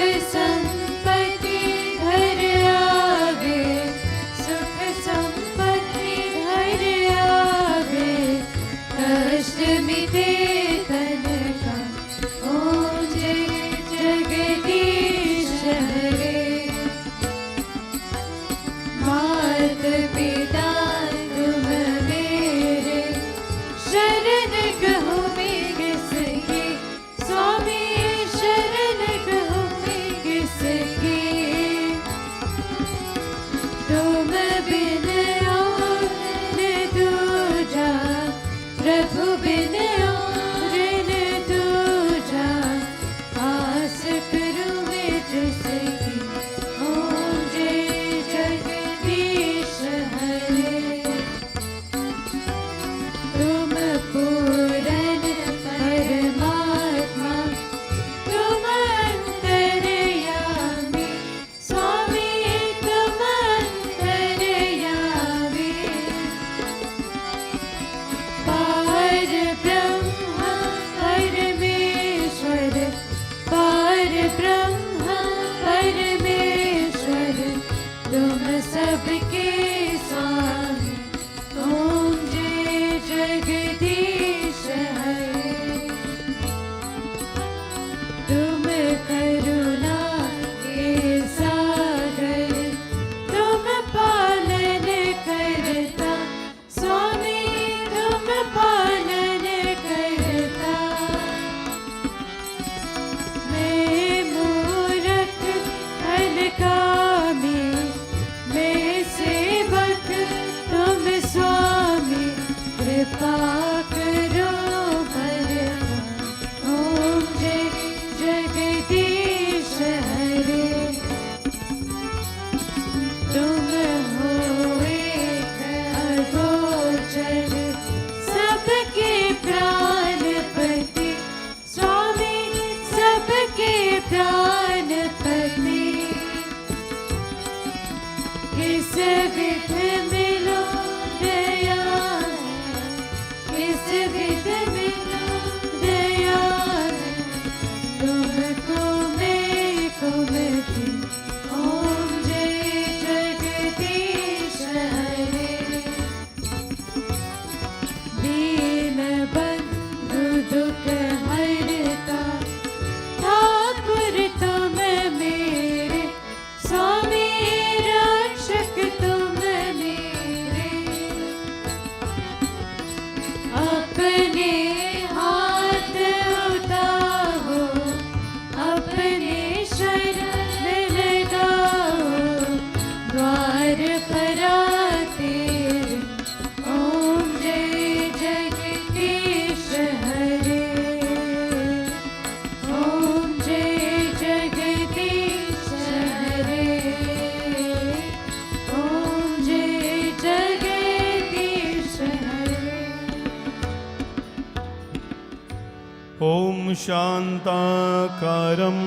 शान्ताकारं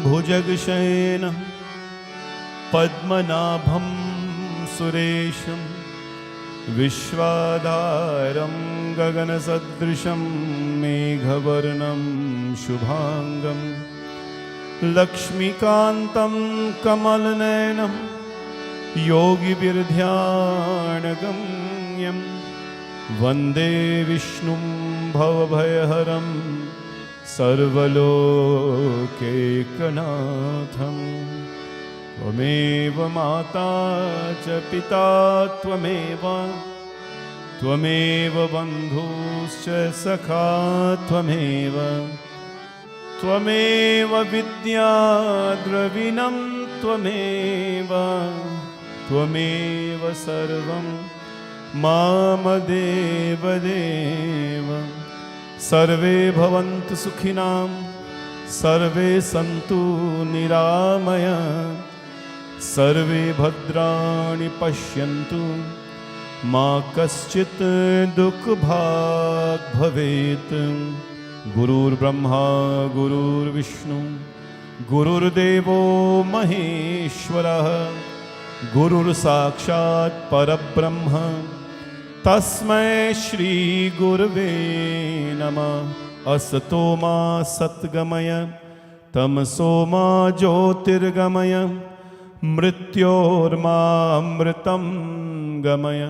भुजगशयनं पद्मनाभं सुरेशं विश्वाधारं गगनसदृशं मेघवर्णं शुभाङ्गं लक्ष्मीकान्तं कमलनयनं योगिभिर्ध्यानगम्यं वन्दे विष्णुं भवभयहरं सर्वलोकैकनाथं त्वमेव माता च पिता त्वमेव बन्धुश्च सखा त्वमेव विद्या द्रविणं त्वमेव सर्वं मामदेव देव। सर्वे भवन्तु सुखिनां सर्वे सन्तु निरामयाः सर्वे भद्राणि पश्यन्तु मा कश्चित् दुःखभाग् भवेत्। गुरुर्ब्रह्मा गुरुर्विष्णु गुरुर्देवो महेश्वरः गुरुर्साक्षात् परब्रह्म तस्मै श्री गुरवे नमः। असतो मा सद्गमय तमसो मा ज्योतिर्गमय मृत्योर्मामृतं गमय।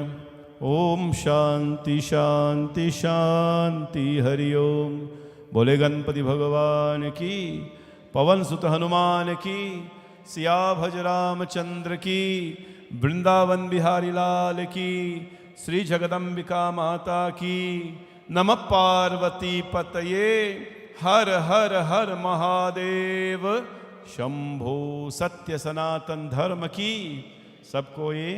ओम शांति शांति शांति हरि ओम। बोले गणपति भगवान की, पवन सुत हनुमान की, सिया भज रामचंद्र की, वृंदावन बिहारी लाल की, श्री जगदम्बिका माता की। नमः पार्वती पतये, हर हर हर महादेव शंभो। सत्य सनातन धर्म की सबको ये।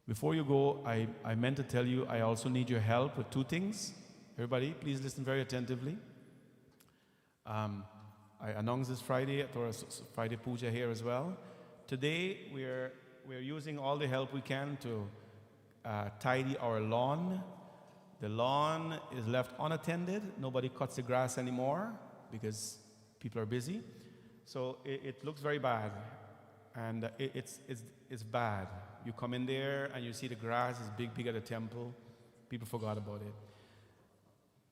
Before you go, I meant to tell you I also need your help with two things. Everybody, please listen very attentively. I announced this Friday at our Friday Puja here as well. Today, we're using all the help we can to tidy our lawn. The lawn is left unattended. Nobody cuts the grass anymore because people are busy. So it looks very bad, and it's bad. You come in there and you see the grass is big at the temple. People forgot about it.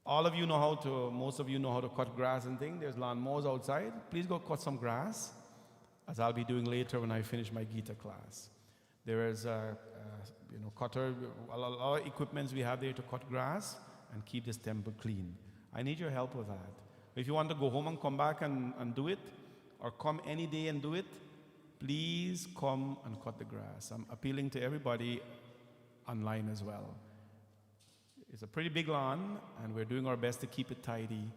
All of you know how to, most of you know how to cut grass and things. There's lawn mowers outside. Please go cut some grass, as I'll be doing later when I finish my Gita class. There is a cutter, a lot of equipments we have there to cut grass and keep this temple clean. I need your help with that. If you want to go home and come back and do it, or come any day and do it, please come and cut the grass. I'm appealing to everybody online as well. It's a pretty big lawn, and we're doing our best to keep it tidy,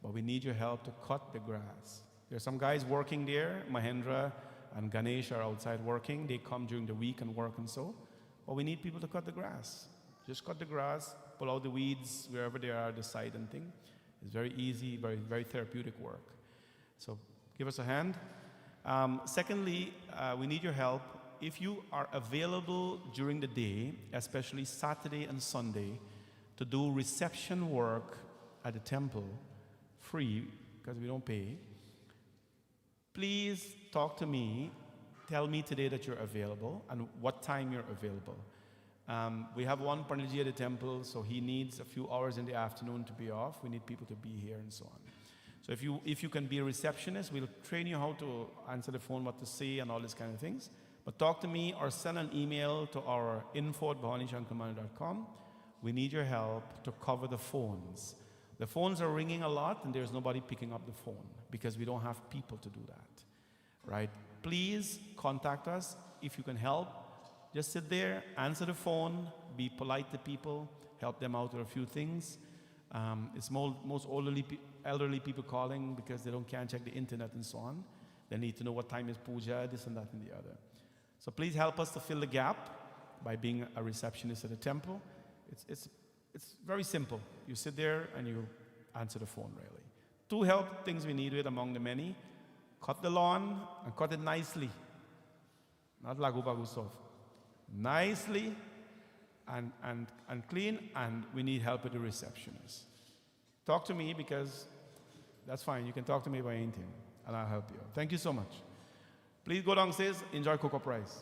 but we need your help to cut the grass. There's some guys working there. Mahendra and Ganesh are outside working. They come during the week and work and so. But we need people to cut the grass. Just cut the grass, pull out the weeds wherever they are, the side and thing. It's very easy, very therapeutic work. So give us a hand. Secondly, we need your help. If you are available during the day, especially Saturday and Sunday, to do reception work at the temple, free, because we don't pay, please talk to me. Tell me today that you're available and what time you're available. We have one Panditji at the temple, so he needs a few hours in the afternoon to be off. We need people to be here and so on. So if you can be a receptionist, we'll train you how to answer the phone, what to say, and all these kind of things. But talk to me or send an email to our info@bhawanishankarmani.com. We need your help to cover the phones. The phones are ringing a lot, and there's nobody picking up the phone because we don't have people to do that, right? Please contact us if you can help. Just sit there, answer the phone, be polite to people, help them out with a few things. It's most elderly people calling because they can't check the internet and so on. They need to know what time is puja, this and that and the other. So please help us to fill the gap by being a receptionist at the temple. It's very simple. You sit there and you answer the phone, really. Two help things we need with among the many. Cut the lawn and cut it nicely. Not lagu bagu stuff. Nicely and clean, and we need help with the receptionist. talk to me because that's fine. You can talk to me about anything and I'll help you. Thank you so much. Please go downstairs, enjoy cocoa price.